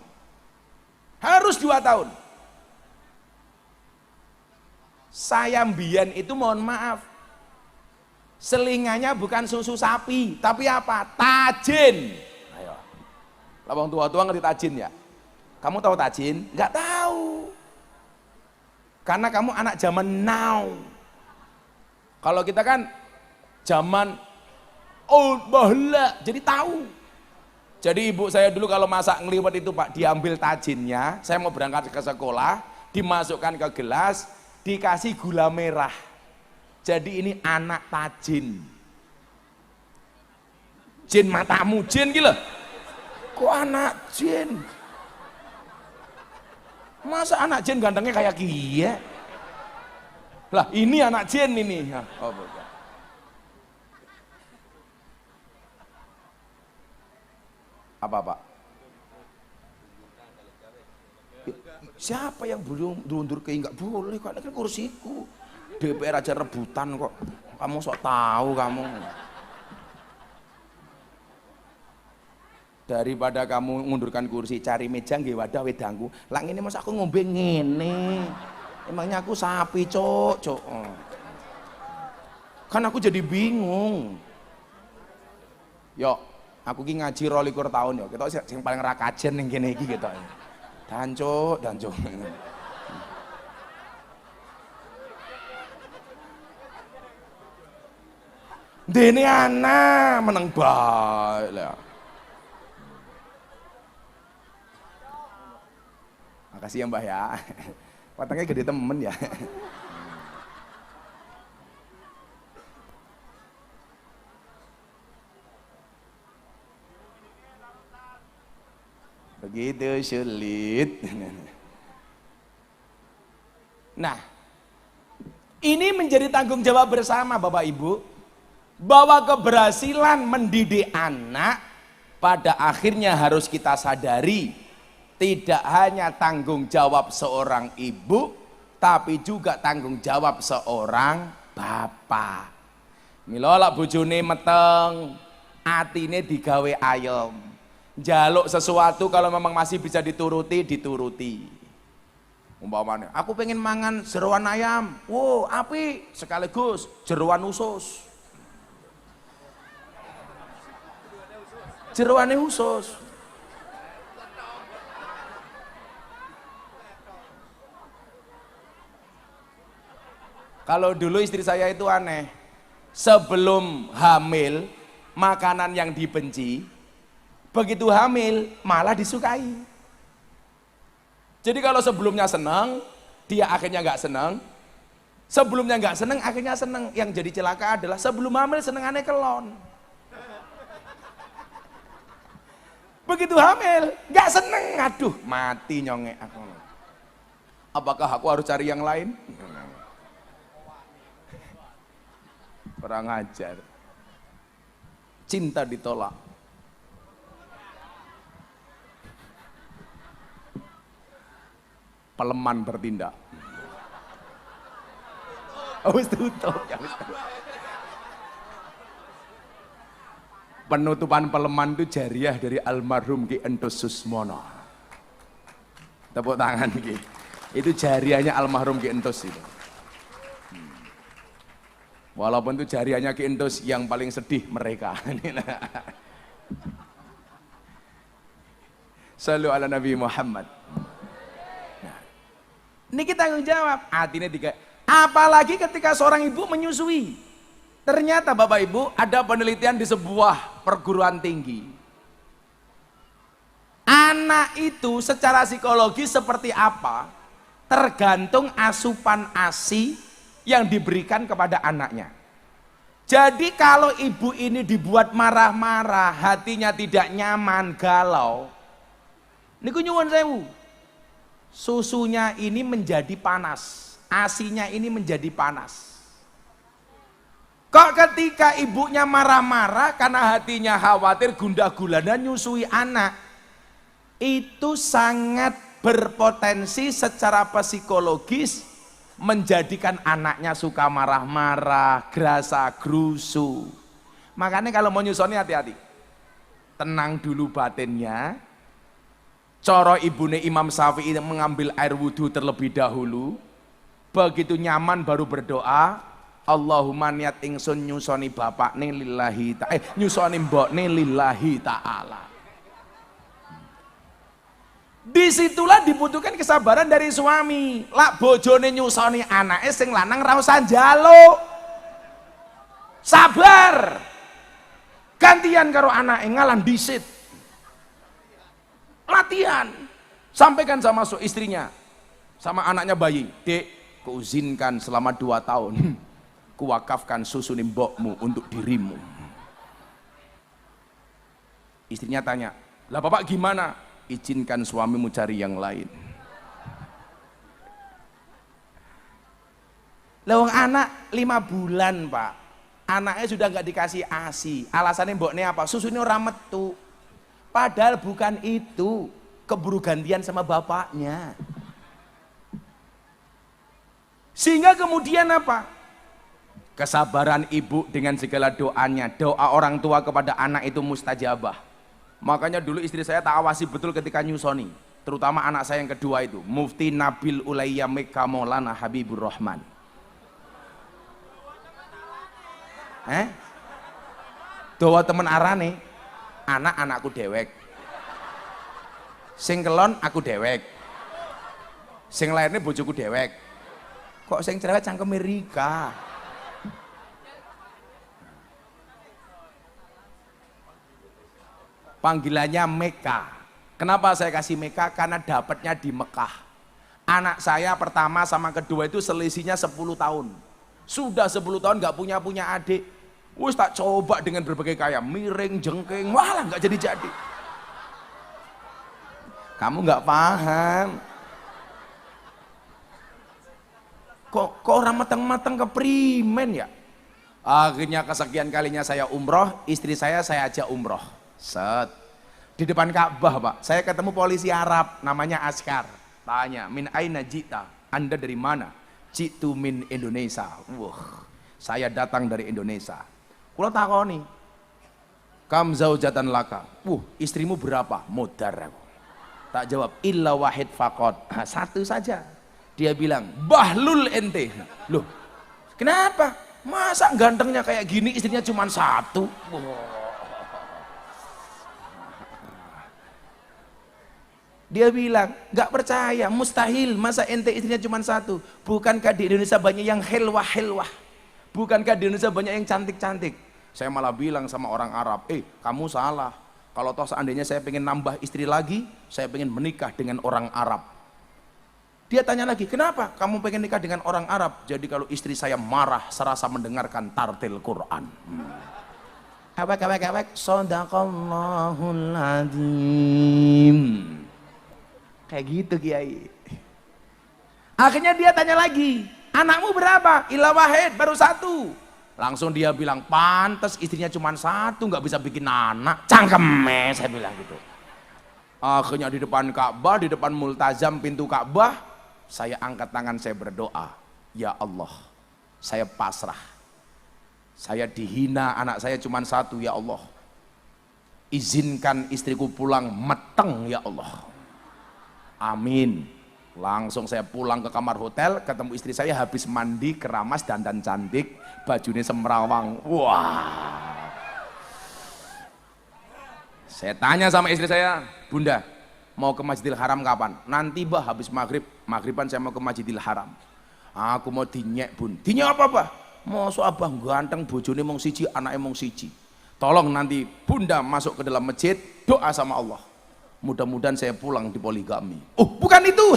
Harus 2 tahun. Saya mbiyen itu mohon maaf. Selingannya bukan susu sapi, tapi apa? Tajin. Ayo. Labang tua-tua ngerti tajin ya? Kamu tahu tajin? Enggak tahu. Karena kamu anak zaman now. Kalau kita kan zaman old bahla, jadi tahu. Jadi ibu saya dulu kalau masak ngeliwet itu Pak, diambil tajinnya, saya mau berangkat ke sekolah, dimasukkan ke gelas, dikasih gula merah. Jadi ini anak tajin. Jin matamu, jin gila. Kok anak jin? Masa anak jin gantengnya kayak kia? Lah ini anak jin ini. Oh, bukan. Apa Pak? Siapa yang belum mundur ke enggak boleh kok, kan kursiku. DPR aja rebutan kok. Kamu sok tahu kamu. Daripada kamu ngundurkan kursi cari meja nggih wadah wedangku. Lah ngene mas aku ngombe ngene. Emangnya aku sapi, Cok. Kan aku jadi bingung. Yo, aku ki ngaji 22 tahun yo. Ketok sing paling ra kajen ning kene iki ketok. Dan Cok. Dene ana meneng bae lah. Makasih ya Mbah ya. Watangnya gede temen ya. Begitu sulit. Nah, ini menjadi tanggung jawab bersama Bapak Ibu, bahwa keberhasilan mendidik anak pada akhirnya harus kita sadari tidak hanya tanggung jawab seorang ibu, tapi juga tanggung jawab seorang bapak. Mila lak bojone meteng, atine digawe ayem. Njaluk sesuatu kalau memang masih bisa dituruti. Umpamanya, aku pengen mangan jeroan ayam. Wow, api sekaligus jeroan usus. Jeroane usus. Kalau dulu istri saya itu aneh, sebelum hamil makanan yang dibenci, begitu hamil malah disukai. Jadi kalau sebelumnya senang, dia akhirnya nggak senang. Sebelumnya nggak senang, akhirnya senang. Yang jadi celaka adalah sebelum hamil senengannya kelon. Begitu hamil nggak seneng, aduh mati nyonge aku. Apakah aku harus cari yang lain? Kurang ajar. Cinta ditolak. Peleman bertindak. Wis tutup ya wis. Penutupan peleman itu jariah dari almarhum Ki Entus Susmono. Tepuk tangan Ki. Itu jariahnya almarhum Ki Entus itu. Walaupun itu jariahnya Ki Entus, yang paling sedih mereka. Sallu ala Nabi Muhammad. Nah, ini kita tanggung jawab. Artinya tiga. Apalagi ketika seorang ibu menyusui. Ternyata Bapak Ibu ada penelitian di sebuah perguruan tinggi. Anak itu secara psikologi seperti apa? Tergantung asupan ASI yang diberikan kepada anaknya. Jadi kalau ibu ini dibuat marah-marah, hatinya tidak nyaman, galau, niku nyuwun sewu, susunya ini menjadi panas. ASInya ini menjadi panas. Kok ketika ibunya marah-marah karena hatinya khawatir gundah gulana nyusui anak, itu sangat berpotensi secara psikologis menjadikan anaknya suka marah-marah, gerasa gerusu. Makanya kalau mau nyusoni hati-hati. Tenang dulu batinnya. Coro ibune Imam Syafi'i mengambil air wudhu terlebih dahulu. Begitu nyaman baru berdoa, Allahumma niat ingsun nyusoni bapak nih lillahi ta'ala, nyusoni mbok nih lillahi ta'ala. Disitulah dibutuhkan kesabaran dari suami. Lak bojone nyusoni anake sing lanang ra usah njaluk. Sabar. Gantian karo anake ngalah dhisit. Latihan. Sampaikan sama istrinya, sama anaknya bayi, Dek, kuizinkan selama 2 tahun kuwakafkan susu mbokmu untuk dirimu. Istrinya tanya, lah bapak gimana? Izinkan suamimu cari yang lain. Lawang anak 5 bulan pak, anaknya sudah nggak dikasih ASI. Alasannya mboknya apa? Susunya ora metu. Padahal bukan itu, keburu gantian sama bapaknya. Sehingga kemudian apa? Kesabaran ibu dengan segala doanya, doa orang tua kepada anak itu mustajabah. Makanya dulu istri saya tak awasi betul ketika nyusoni, terutama anak saya yang kedua itu, Mufti Nabil Ulayya Mekka Maulana Habibur Rahman. Dawa temen arane, anak-anakku dewek, sing kelon aku dewek, sing lainnya bojoku dewek, kok sing cerewet cangkeme Rika. Panggilannya Mekah. Kenapa saya kasih Mekah? Karena dapatnya di Mekah. Anak saya pertama sama kedua itu selisihnya 10 tahun. Sudah 10 tahun nggak punya adik. Wis tak coba dengan berbagai kaya, miring, jengking, walah nggak jadi. Kamu nggak paham. Kok orang matang-matang keprimen ya? Akhirnya kesekian kalinya saya umroh, istri saya ajak umroh. Set. Di depan Ka'bah pak, saya ketemu polisi Arab namanya Askar. Tanya, min aina jita? Anda dari mana? Jitu min Indonesia. Wah, saya datang dari Indonesia. Kula takoni, kam zaujatan laka? Istrimu berapa? Modar aku. Tak jawab, illa wahid faqat. Nah, 1 saja. Dia bilang, bahlul ente. Loh, kenapa? Masa gantengnya kayak gini istrinya cuma 1? Dia bilang, nggak percaya, mustahil, masa ente istrinya cuma 1? Bukankah di Indonesia banyak yang helwah? Bukankah di Indonesia banyak yang cantik-cantik? Saya malah bilang sama orang Arab, kamu salah. Kalau toh seandainya saya pengen nambah istri lagi, saya pengen menikah dengan orang Arab. Dia tanya lagi, kenapa kamu pengen nikah dengan orang Arab? Jadi kalau istri saya marah serasa mendengarkan tartil Quran. Awak, Shadaqallahul Adzim. Kayak gitu Kiai. Akhirnya dia tanya lagi, anakmu berapa? Illa wahid, baru 1. Langsung dia bilang, pantes istrinya cuma 1, nggak bisa bikin anak. Cangkeme, saya bilang gitu. Akhirnya di depan Ka'bah, di depan multazam pintu Ka'bah, saya angkat tangan, saya berdoa, ya Allah, saya pasrah. Saya dihina, anak saya cuma 1, ya Allah. Izinkan istriku pulang meteng, ya Allah. Amin. Langsung saya pulang ke kamar hotel, ketemu istri saya habis mandi, keramas, dandan cantik, bajunya semrawang. Wah. Saya tanya sama istri saya, Bunda, mau ke Masjidil Haram kapan? Nanti bah habis maghriban saya mau ke Masjidil Haram. Aku mau dinyek Bun. Dinyek apa bah? Masa abah ganteng, bojone mong siji, anaknya mong siji. Tolong nanti Bunda masuk ke dalam masjid, doa sama Allah. Mudah-mudahan saya pulang di poligami. Oh bukan itu.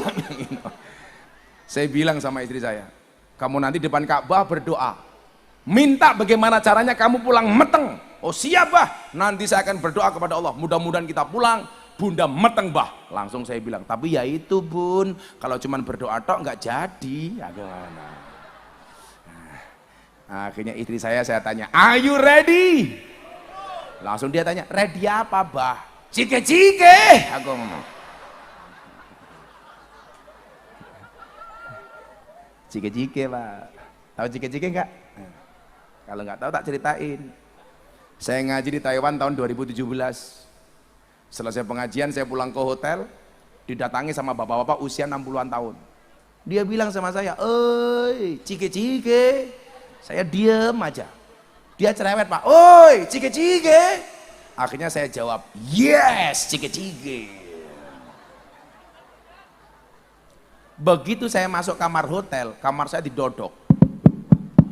Saya bilang sama istri saya, kamu nanti depan Ka'bah berdoa, minta bagaimana caranya kamu pulang meteng. Oh siap bah, nanti saya akan berdoa kepada Allah, mudah-mudahan kita pulang Bunda meteng bah. Langsung saya bilang, tapi ya itu Bun, kalau cuman berdoa tok nggak jadi. Akhirnya istri saya tanya, are you ready? Langsung dia tanya, ready apa bah? Cike-cike, aku ngomong. Cike-cike Pak, tahu cike-cike enggak? Kalau enggak tahu tak ceritain. Saya ngaji di Taiwan tahun 2017. Selesai pengajian saya pulang ke hotel, didatangi sama bapak-bapak usia 60-an tahun. Dia bilang sama saya, oi cike-cike. Saya diem aja. Dia cerewet Pak, oi cike-cike. Akhirnya saya jawab, yes, cike-cike. Begitu saya masuk kamar hotel, kamar saya didodok.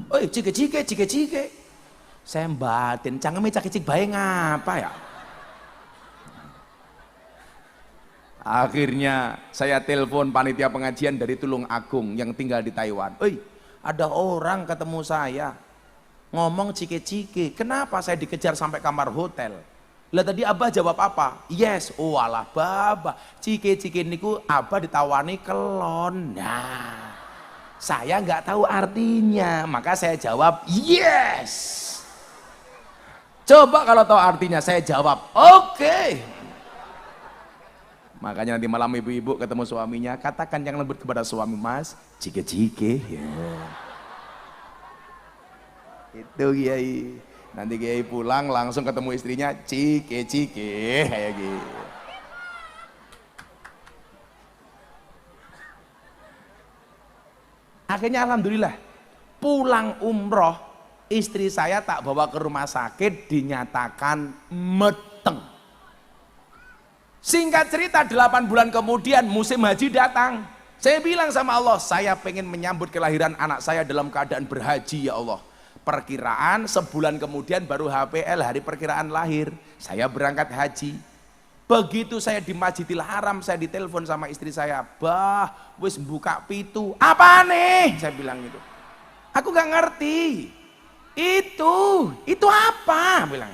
Oi, cike-cike, cike-cike. Saya batin, cangkeme cike-cike bae ngapa ya? Akhirnya saya telepon panitia pengajian dari Tulung Agung yang tinggal di Taiwan. Oi, ada orang ketemu saya ngomong cike-cike. Kenapa saya dikejar sampai kamar hotel? Lah tadi Abah jawab apa? Yes. Oh alah Baba, cike-cike niku Abah ditawani kelon. Nah, saya nggak tahu artinya, maka saya jawab yes. Coba kalau tahu artinya saya jawab oke. Makanya nanti malam ibu-ibu ketemu suaminya, katakan yang lembut kepada suami, Mas, cike-cike. Yeah. Itu Kiai. Nanti Kiai pulang langsung ketemu istrinya, cike-cike kayak gitu. Akhirnya alhamdulillah pulang umroh, istri saya tak bawa ke rumah sakit, dinyatakan meteng. Singkat cerita 8 bulan kemudian musim haji datang. Saya bilang sama Allah, saya pengen menyambut kelahiran anak saya dalam keadaan berhaji ya Allah. Perkiraan sebulan kemudian baru HPL, hari perkiraan lahir. Saya berangkat haji. Begitu saya di Masjidil Haram, saya ditelepon sama istri saya, bah wis buka pitu. Apa nih? Saya bilang gitu. Aku gak ngerti. Itu apa? Bilang.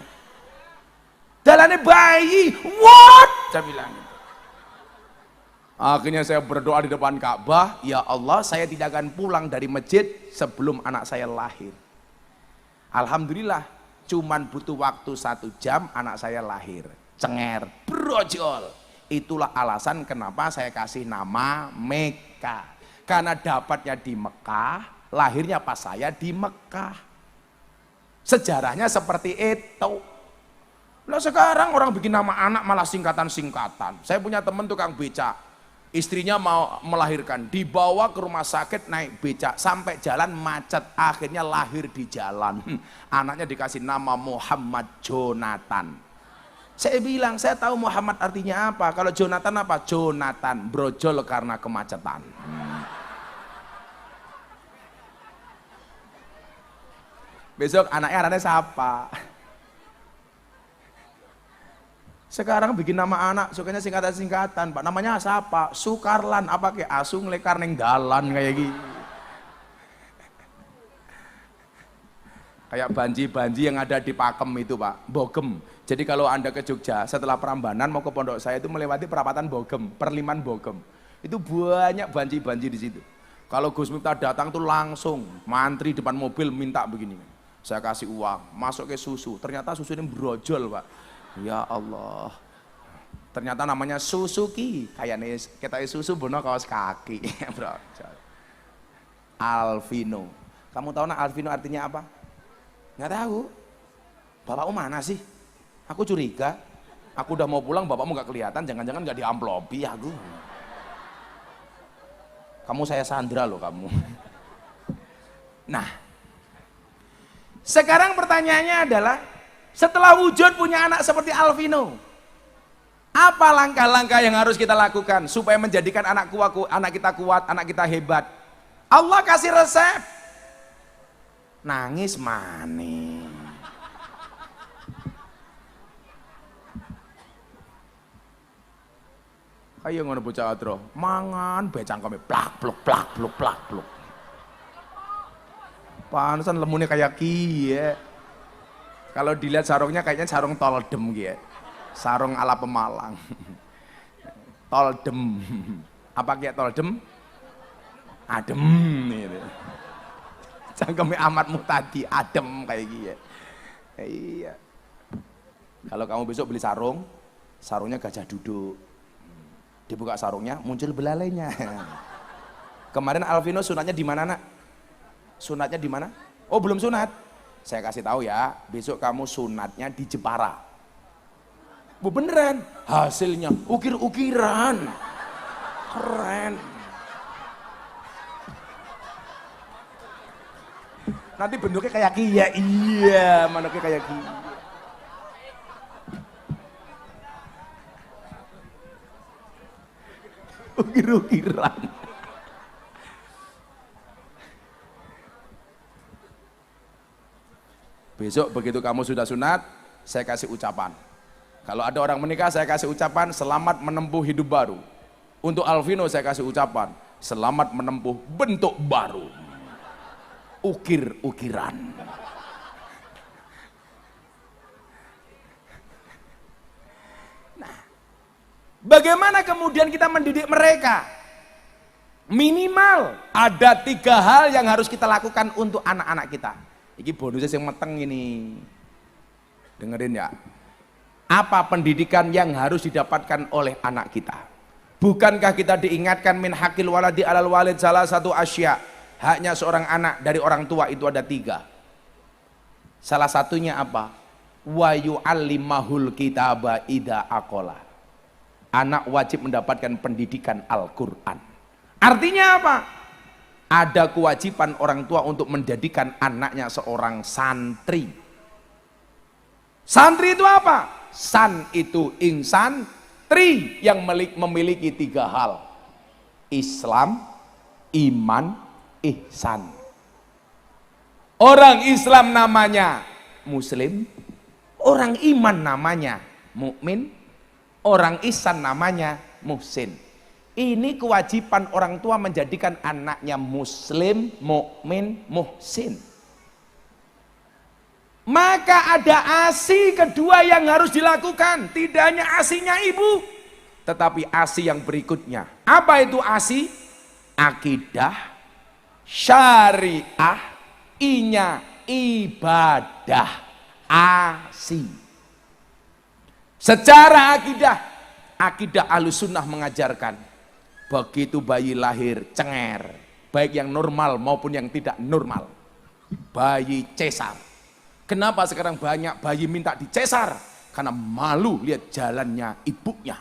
Jalannya bayi. What? Saya bilang gitu. Akhirnya saya berdoa di depan Ka'bah, ya Allah, saya tidak akan pulang dari masjid sebelum anak saya lahir. Alhamdulillah, cuman butuh waktu 1 jam anak saya lahir. Cenger, brojol. Itulah alasan kenapa saya kasih nama Mekah. Karena dapatnya di Mekah, lahirnya pas saya di Mekah. Sejarahnya seperti itu. Nah sekarang orang bikin nama anak malah singkatan-singkatan. Saya punya teman tukang becak. Istrinya mau melahirkan, dibawa ke rumah sakit naik becak sampai jalan macet, akhirnya lahir di jalan. Anaknya dikasih nama Muhammad Jonathan. Saya bilang, saya tahu Muhammad artinya apa. Kalau Jonathan apa? Jonathan, brojol karena kemacetan. Besok anaknya siapa? Sekarang bikin nama anak sukanya singkatan-singkatan, Pak. Namanya siapa? Sukarlan, apa kayak asung lekar neng dalan kayak gitu. Kayak banji-banji yang ada di Pakem itu, Pak, Bogem. Jadi kalau Anda ke Jogja setelah Prambanan mau ke pondok saya itu melewati perapatan Bogem, Perliman Bogem. Itu banyak banji-banji di situ. Kalau Gus Miftah datang tuh langsung mantri depan mobil minta begini. Saya kasih uang, masuk ke susu. Ternyata susu ini brojol, Pak. Ya Allah, ternyata namanya Suzuki, kayaknya kita susu bono kaos kaki. Bro, Alvino, kamu tahu nak Alvino artinya apa? Nggak tahu. Bapakmu mana sih? Aku curiga. Aku udah mau pulang, bapakmu nggak kelihatan. Jangan-jangan nggak diamplopi aku. Kamu saya sandra loh kamu. Nah, sekarang pertanyaannya adalah, setelah wujud punya anak seperti Alvino, apa langkah-langkah yang harus kita lakukan supaya menjadikan anak kita kuat, anak kita hebat? Allah kasih resep. Nangis manis. Ayo ngono bocah adro, mangan becang kami plak pluk plak pluk plak pluk. Panusan lemunnya kayak kie. Kalau dilihat sarungnya kayaknya sarung toldem kie. Sarung ala Pemalang. Toldem. Apa kayak toldem? Adem gitu. Cangkeme Ahmad Muhtadi adem kayak kie. Iya. Kalau kamu besok beli sarung, sarungnya gajah duduk. Dibuka sarungnya, muncul belalainya. Kemarin Alvino sunatnya di mana, Nak? Sunatnya di mana? Oh, belum sunat. Saya kasih tahu ya, besok kamu sunatnya di Jepara. Bu beneran, hasilnya ukir-ukiran. Keren. Nanti bentuknya kayak kia, iya, bentuknya kayak kia. Ukir-ukiran. Besok begitu kamu sudah sunat, saya kasih ucapan. Kalau ada orang menikah, saya kasih ucapan selamat menempuh hidup baru. Untuk Alvino saya kasih ucapan selamat menempuh bentuk baru. Ukir-ukiran. Nah, bagaimana kemudian kita mendidik mereka? Minimal ada 3 hal yang harus kita lakukan untuk anak-anak kita. Ini bonusnya yang meteng ini. Dengerin ya. Apa pendidikan yang harus didapatkan oleh anak kita? Bukankah kita diingatkan min hakil waladi alal walid salah satu asya? Haknya seorang anak dari orang tua itu ada 3. Salah satunya apa? Wa yu'allimahul kitaba idza aqala. Anak wajib mendapatkan pendidikan Al-Qur'an. Artinya apa? Ada kewajiban orang tua untuk menjadikan anaknya seorang santri. Santri itu apa? San itu insan, tri yang memiliki 3 hal. Islam, iman, ihsan. Orang Islam namanya muslim, orang iman namanya mukmin, orang ihsan namanya muhsin. Ini kewajiban orang tua menjadikan anaknya muslim, mukmin, muhsin. Maka ada ASI kedua yang harus dilakukan. Tidak hanya ASInya ibu, tetapi ASI yang berikutnya. Apa itu ASI? Akidah, syariah, inya ibadah. ASI. Secara akidah Ahlussunnah mengajarkan, begitu bayi lahir cenger, baik yang normal maupun yang tidak normal, bayi cesar. Kenapa sekarang banyak bayi minta dicesar? Karena malu lihat jalannya ibunya.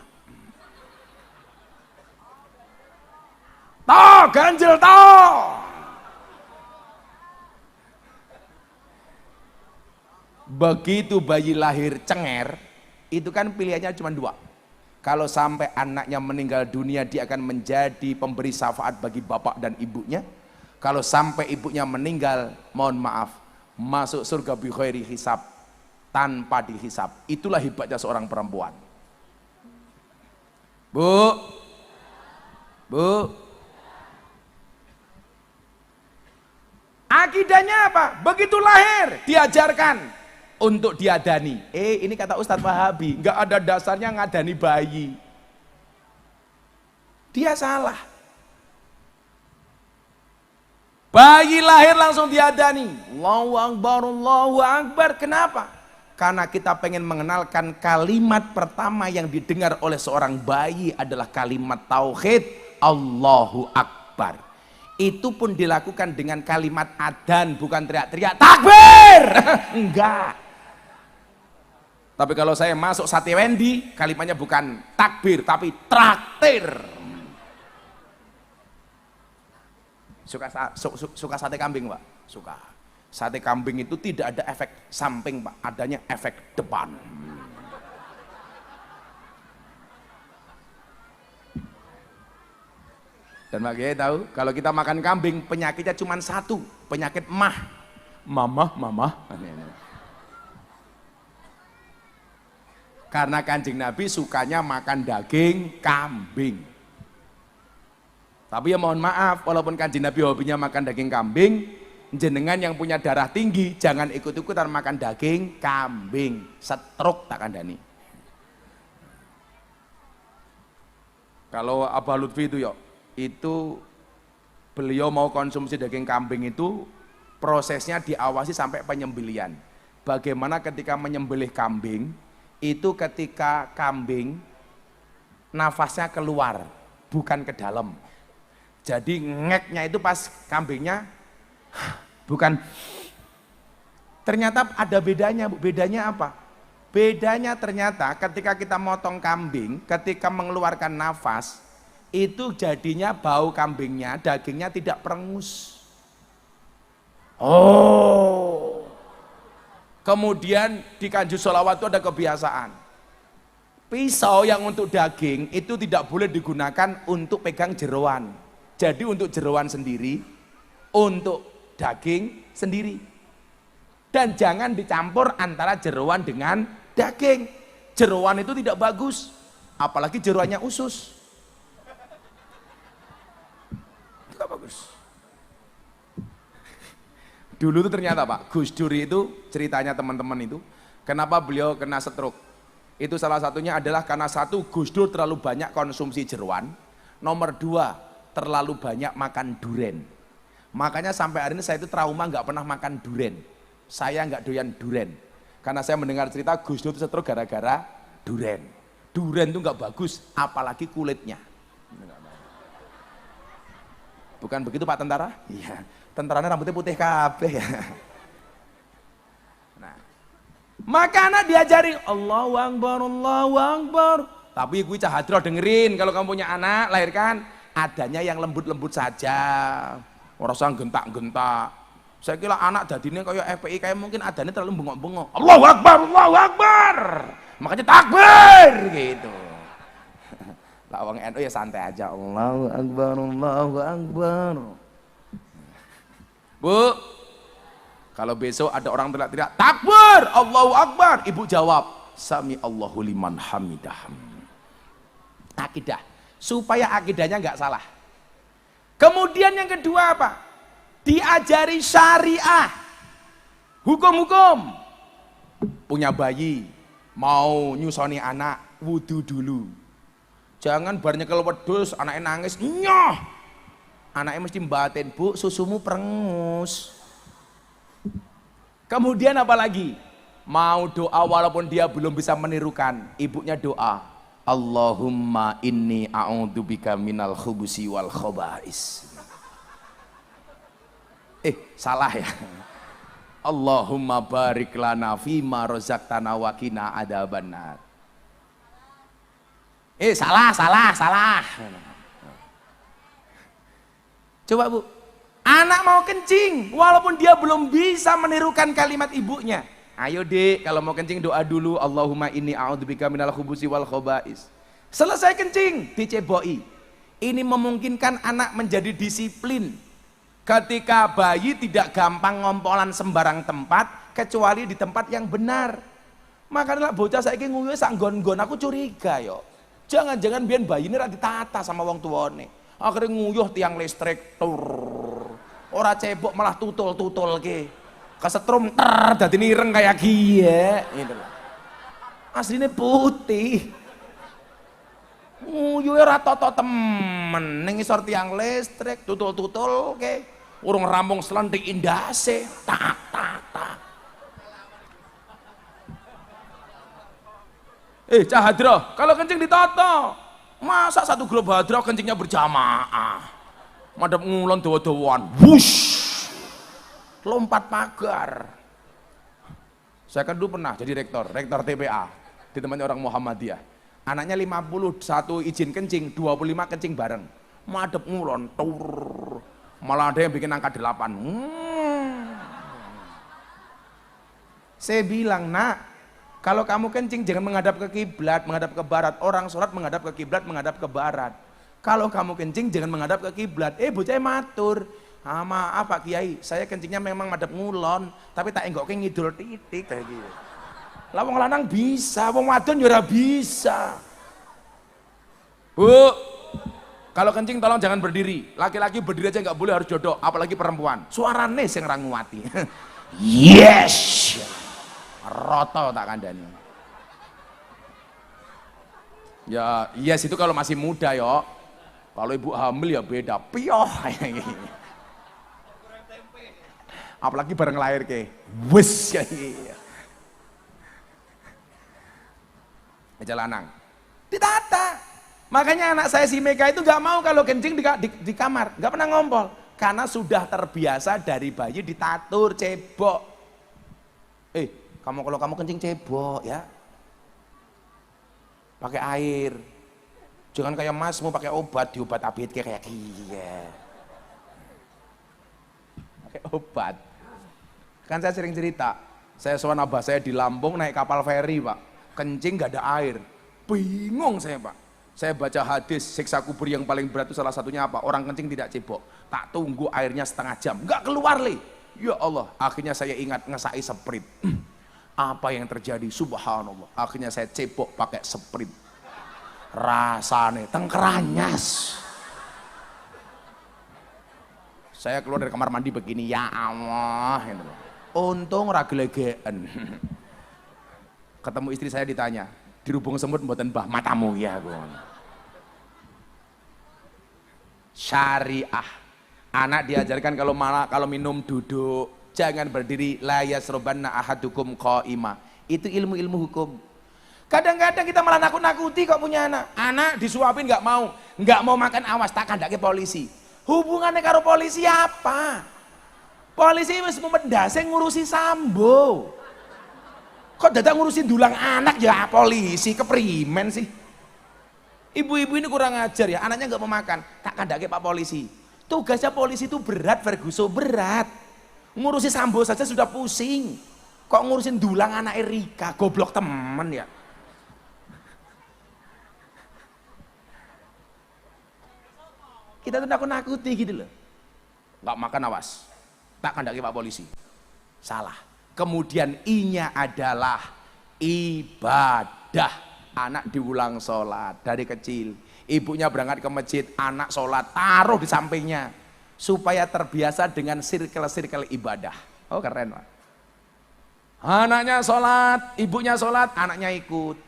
Toh, ganjel toh. Begitu bayi lahir cenger, itu kan pilihannya cuma 2. Kalau sampai anaknya meninggal dunia, dia akan menjadi pemberi syafaat bagi bapak dan ibunya. Kalau sampai ibunya meninggal, mohon maaf, masuk surga bi khairi hisab, tanpa dihisab. Itulah hebatnya seorang perempuan. Bu, akidahnya apa? Begitu lahir diajarkan untuk diadani. Ini kata Ustadz Wahabi, nggak ada dasarnya ngadani bayi. Dia salah. Bayi lahir langsung diadani. Allahu Akbar, Allahu Akbar. Kenapa? Karena kita pengen mengenalkan kalimat pertama yang didengar oleh seorang bayi adalah kalimat tauhid, Allahu Akbar. Itu pun dilakukan dengan kalimat adzan, bukan teriak-teriak takbir. Enggak. Tapi kalau saya masuk Sate Wendy, kalimatnya bukan takbir tapi traktir. Suka sate kambing, Pak? Suka. Sate kambing itu tidak ada efek samping, Pak, adanya efek depan. Dan Pak Kiai tahu, kalau kita makan kambing, penyakitnya cuma satu, penyakit mamah. Karena Kanjeng Nabi sukanya makan daging kambing. Tapi ya mohon maaf, walaupun Kanjeng Nabi hobinya makan daging kambing, jenengan yang punya darah tinggi, jangan ikut-ikutan makan daging kambing. Stroke tak kandani. Kalau Abah Lutfi itu beliau mau konsumsi daging kambing itu prosesnya diawasi sampai penyembelihan. Bagaimana ketika menyembelih kambing, itu ketika kambing nafasnya keluar, bukan ke dalam. Jadi ngeknya itu pas kambingnya bukan. Ternyata ada bedanya, Bu. Bedanya apa? Bedanya ternyata ketika kita motong kambing, ketika mengeluarkan nafas, itu jadinya bau kambingnya, dagingnya tidak perengus. Oh. Kemudian di Kanjus Sholawat itu ada kebiasaan. Pisau yang untuk daging itu tidak boleh digunakan untuk pegang jeroan. Jadi untuk jeroan sendiri, untuk daging sendiri. Dan jangan dicampur antara jeroan dengan daging. Jeroan itu tidak bagus, apalagi jeroannya usus. Tidak bagus. Dulu itu ternyata Pak, Gus Dur itu ceritanya teman-teman itu, kenapa beliau kena stroke? Itu salah satunya adalah karena satu, Gus Dur terlalu banyak konsumsi jeroan. Nomor dua, terlalu banyak makan duren. Makanya sampai hari ini saya itu trauma nggak pernah makan duren. Saya nggak doyan duren. Karena saya mendengar cerita Gus Dur itu stroke gara-gara duren. Duren itu nggak bagus, apalagi kulitnya. Bukan begitu Pak Tentara? Iya. Tentaranya rambutnya putih kabeh ya. Nah, maka anak diajari Allahu Akbar, Allahu Akbar. Tapi gue cahadro dengerin, kalau kamu punya anak lahirkan, adanya yang lembut-lembut saja. Ora usah gentak-gentak. Saya kira anak dadine kayak FPI kayak mungkin adanya terlalu bengok-bengok. Allahu Akbar, Allahu Akbar. Makanya takbir gitu. Lah wong NU ya santai aja. Allahu Akbar, Allahu Akbar. Bu, kalau besok ada orang teriak-teriak takbir, Allahu Akbar, ibu jawab sami Allahu liman hamidah. Akidah, supaya akidahnya nggak salah. Kemudian yang kedua apa? Diajari syariah, hukum-hukum. Punya bayi, mau nyusoni anak, wudu dulu. Jangan barnya kalau wedhus anaknya nangis, nyoh. Anaknya mesti batin, Bu, susumu perengus. Kemudian apa lagi? Mau doa walaupun dia belum bisa menirukan, ibunya doa, Allahumma inni a'udzubika minal khubusi wal khobais. Salah ya. Allahumma barik lana fima rozaqtana wa qina adzabannar. Salah. Coba Bu, anak mau kencing walaupun dia belum bisa menirukan kalimat ibunya. Ayo Dek, kalau mau kencing doa dulu, Allahumma inni a'udzubika minal khubusi wal khobais. Selesai kencing, diceboi. Ini memungkinkan anak menjadi disiplin. Ketika bayi tidak gampang ngompolan sembarang tempat, kecuali di tempat yang benar. Makanya bocah saiki nguyuh sak nggon-nggon, aku curiga yo. Jangan-jangan biyen bayi ini ra ditata sama wong tuane. Akhirnya nguyuh tiang listrik tur. Ora cebok malah tutul-tutul ke. Kesetrum ter dadi nireng kayak gie gitu loh. Asline putih. Nguyuhe ora toto temen ning isor tiang listrik tutul-tutul ke. Urung rampung selentik indase. Tak. Cahadro, kalau kencing ditoto. Masa satu grup hadroh kencingnya berjamaah, madep ngulon dawa-dawaan, wush, lompat pagar. Saya kan dulu pernah jadi rektor TPA, ditemani orang Muhammadiyah. Anaknya 51 izin kencing, 25 kencing bareng, madep ngulon, tur, Malah ada yang bikin angka 8. Saya bilang, nak, kalau kamu kencing jangan menghadap ke kiblat, menghadap ke barat. Orang sholat menghadap ke kiblat, menghadap ke barat. Kalau kamu kencing jangan menghadap ke kiblat. Bocah matur, maaf Pak Kiai, saya kencingnya memang madhep ngulon, tapi tak enggok ngidul titik kayak gitu. Lah wong lanang bisa, wong wadon ya ora bisa. Bu, kalau kencing tolong jangan berdiri. Laki-laki berdiri aja nggak boleh, harus duduk, apalagi perempuan. Suarane sing ranguwati. Yes. Roto tak kandani. Ya, yes itu kalau masih muda yo. Kalau ibu hamil ya beda, pioh. Apalagi bareng lahir ke, wes kayak gitu. Meja lanang ditata. Makanya anak saya si Mega itu nggak mau kalau kencing di kamar, nggak pernah ngompol karena sudah terbiasa dari bayi ditatur cebok. Kalau kamu kencing cebok ya, pakai air, jangan kayak mas mau pakai obat, diobat abit kayak gini. Pakai obat. Kan saya sering cerita, saya sowan abah saya di Lampung naik kapal feri pak, kencing gak ada air, bingung saya pak. Saya baca hadis siksa kubur yang paling berat itu salah satunya apa? Orang kencing tidak cebok, tak tunggu airnya setengah jam, gak keluar li. Ya Allah, akhirnya saya ingat ngesai Sprite. Apa yang terjadi? Subhanallah, akhirnya saya cebok pakai Sprite. Rasane tengkeranyas. Saya keluar dari kamar mandi begini, ya Allah. Untung ragelegeen. Ketemu istri saya ditanya, dirubung semut mboten mbah matamu ya gue. Syariah. Anak diajarkan kalau minum duduk, jangan berdiri. La yasrobanna ahadukum qaima. Itu ilmu-ilmu hukum. Kadang-kadang kita malah nakut-nakuti kok punya anak. Anak disuapin nggak mau makan, awas tak kandake polisi. Hubungannya karo polisi apa? Polisi wis mendase ngurusi Sambo. Kok dadak ngurusin dulang anak ya polisi, keprimen sih. Ibu-ibu ini kurang ajar ya, anaknya nggak mau makan, tak kandake Pak polisi. Tugasnya polisi itu berat, Ferguso, berat. Ngurusi Sambo saja sudah pusing. Kok ngurusin dulang anak Erika, goblok temen ya. Kita tuh nakut-nakuti gitu loh. Nggak makan awas, tak kandaki Pak polisi. Salah. Kemudian I-nya adalah ibadah. Anak diulang sholat dari kecil. Ibunya berangkat ke masjid, anak sholat, taruh di sampingnya. Supaya terbiasa dengan sirkel-sirkel ibadah. Oh keren Pak. Anaknya sholat, ibunya sholat, anaknya ikut.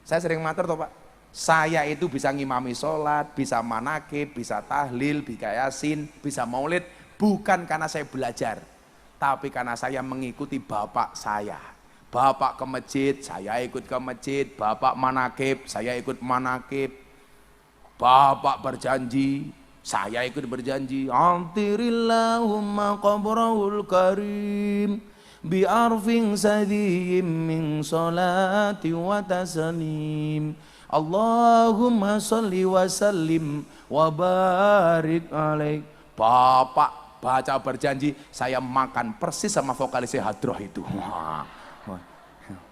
Saya sering matur toh Pak. Saya itu bisa ngimami sholat, bisa manakib, bisa tahlil, bisa yasin, bisa maulid. Bukan karena saya belajar, tapi karena saya mengikuti bapak saya. Bapak ke masjid, saya ikut ke masjid. Bapak manakib, saya ikut manakib. Bapak berjanji, saya ikut berjanji. Antirillahumma qabrahul karim bi'arfin sadiyim min salati wa taslim. Allahumma sholli wa sallim wa barik alaih. Bapak baca berjanji, saya makan persis sama vokalisnya Hadroh itu.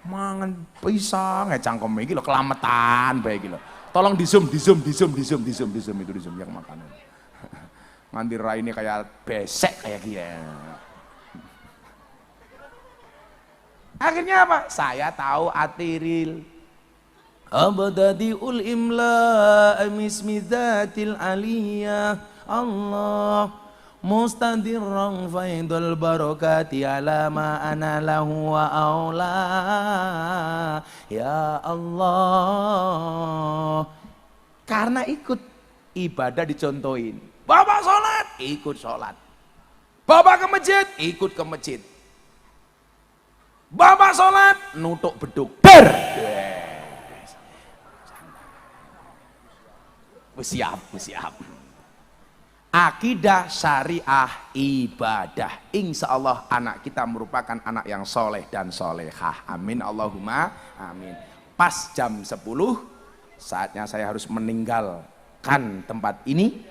Mangan pisang cangkem iki lho, kelametan bae iki lho. Tolong di zoom itu di zoom yang makanan. Nganti raine kayak besek kayak gini. Akhirnya apa? Saya tahu atiril. Abadadiul imla mismi dzatil aliyah Allah mustadirran faidul barakati ala ma ana lahu wa aula ya Allah. Karena ikut ibadah dicontohin. Bapak sholat, ikut sholat. Bapak ke masjid, ikut ke masjid. Bapak sholat, nutuk beduk. Siap. Akidah syariah ibadah. Insya Allah anak kita merupakan anak yang soleh dan solehah. Amin Allahumma amin. Pas jam 10 saatnya saya harus meninggalkan tempat ini.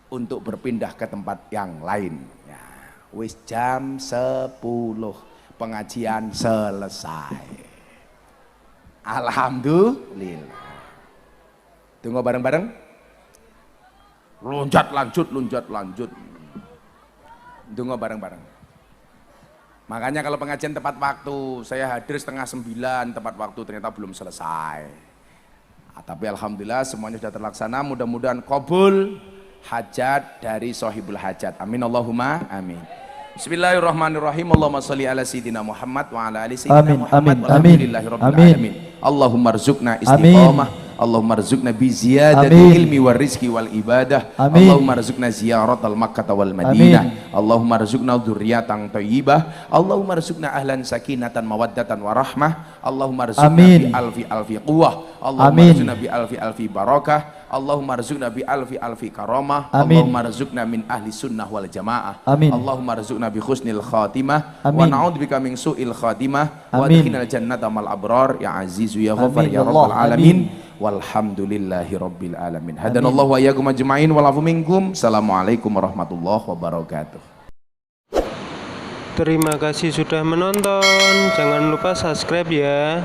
untuk berpindah ke tempat yang lain. Ya, wis jam 10 pengajian selesai. Alhamdulillah. Tunggu bareng-bareng. Loncat lanjut. Tunggu bareng-bareng. Makanya kalau pengajian tepat waktu, saya hadir 8:30 tepat waktu, ternyata belum selesai. Tapi alhamdulillah semuanya sudah terlaksana, mudah-mudahan qabul hajat dari sahibul hajat. Amin Allahumma amin. Bismillahirrahmanirrahim. Allahumma sholli ala sayyidina Muhammad wa ala ali sayyidina Muhammad. Walhamdulillahirabbil alamin. Allahumma rzuqna istiqamah. Allahumma rzuqna bi ziyadati ilmi wal rizqi wal ibadah. Allahumma rzuqna ziyaratal Makkah wal Madinah. Allahumma rzuqna dzurriyyatan thayyibah. Allahumma rzuqna ahlan sakinatan mawaddatan warahmah. Allahumma rzuqna bi alfi quwwah. Allahumma rzuqna bi alfi barakah. Allahumma rzuqna bi alfi karamah. Allahumma rzuqna min ahli sunnah wal jamaah. Allahumma rzuqna bi husnil khatimah wa na'udzubika min su'il khatimah wa adkhilnal jannata mal abrar ya azizu ya ghafar ya rabbal alamin. Walhamdulillahi rabbil alamin. Hadanallahu wa iyyakum ajma'in wa lafu minkum. Assalamualaikum warahmatullahi wabarakatuh. Terima kasih sudah menonton. Jangan lupa subscribe ya.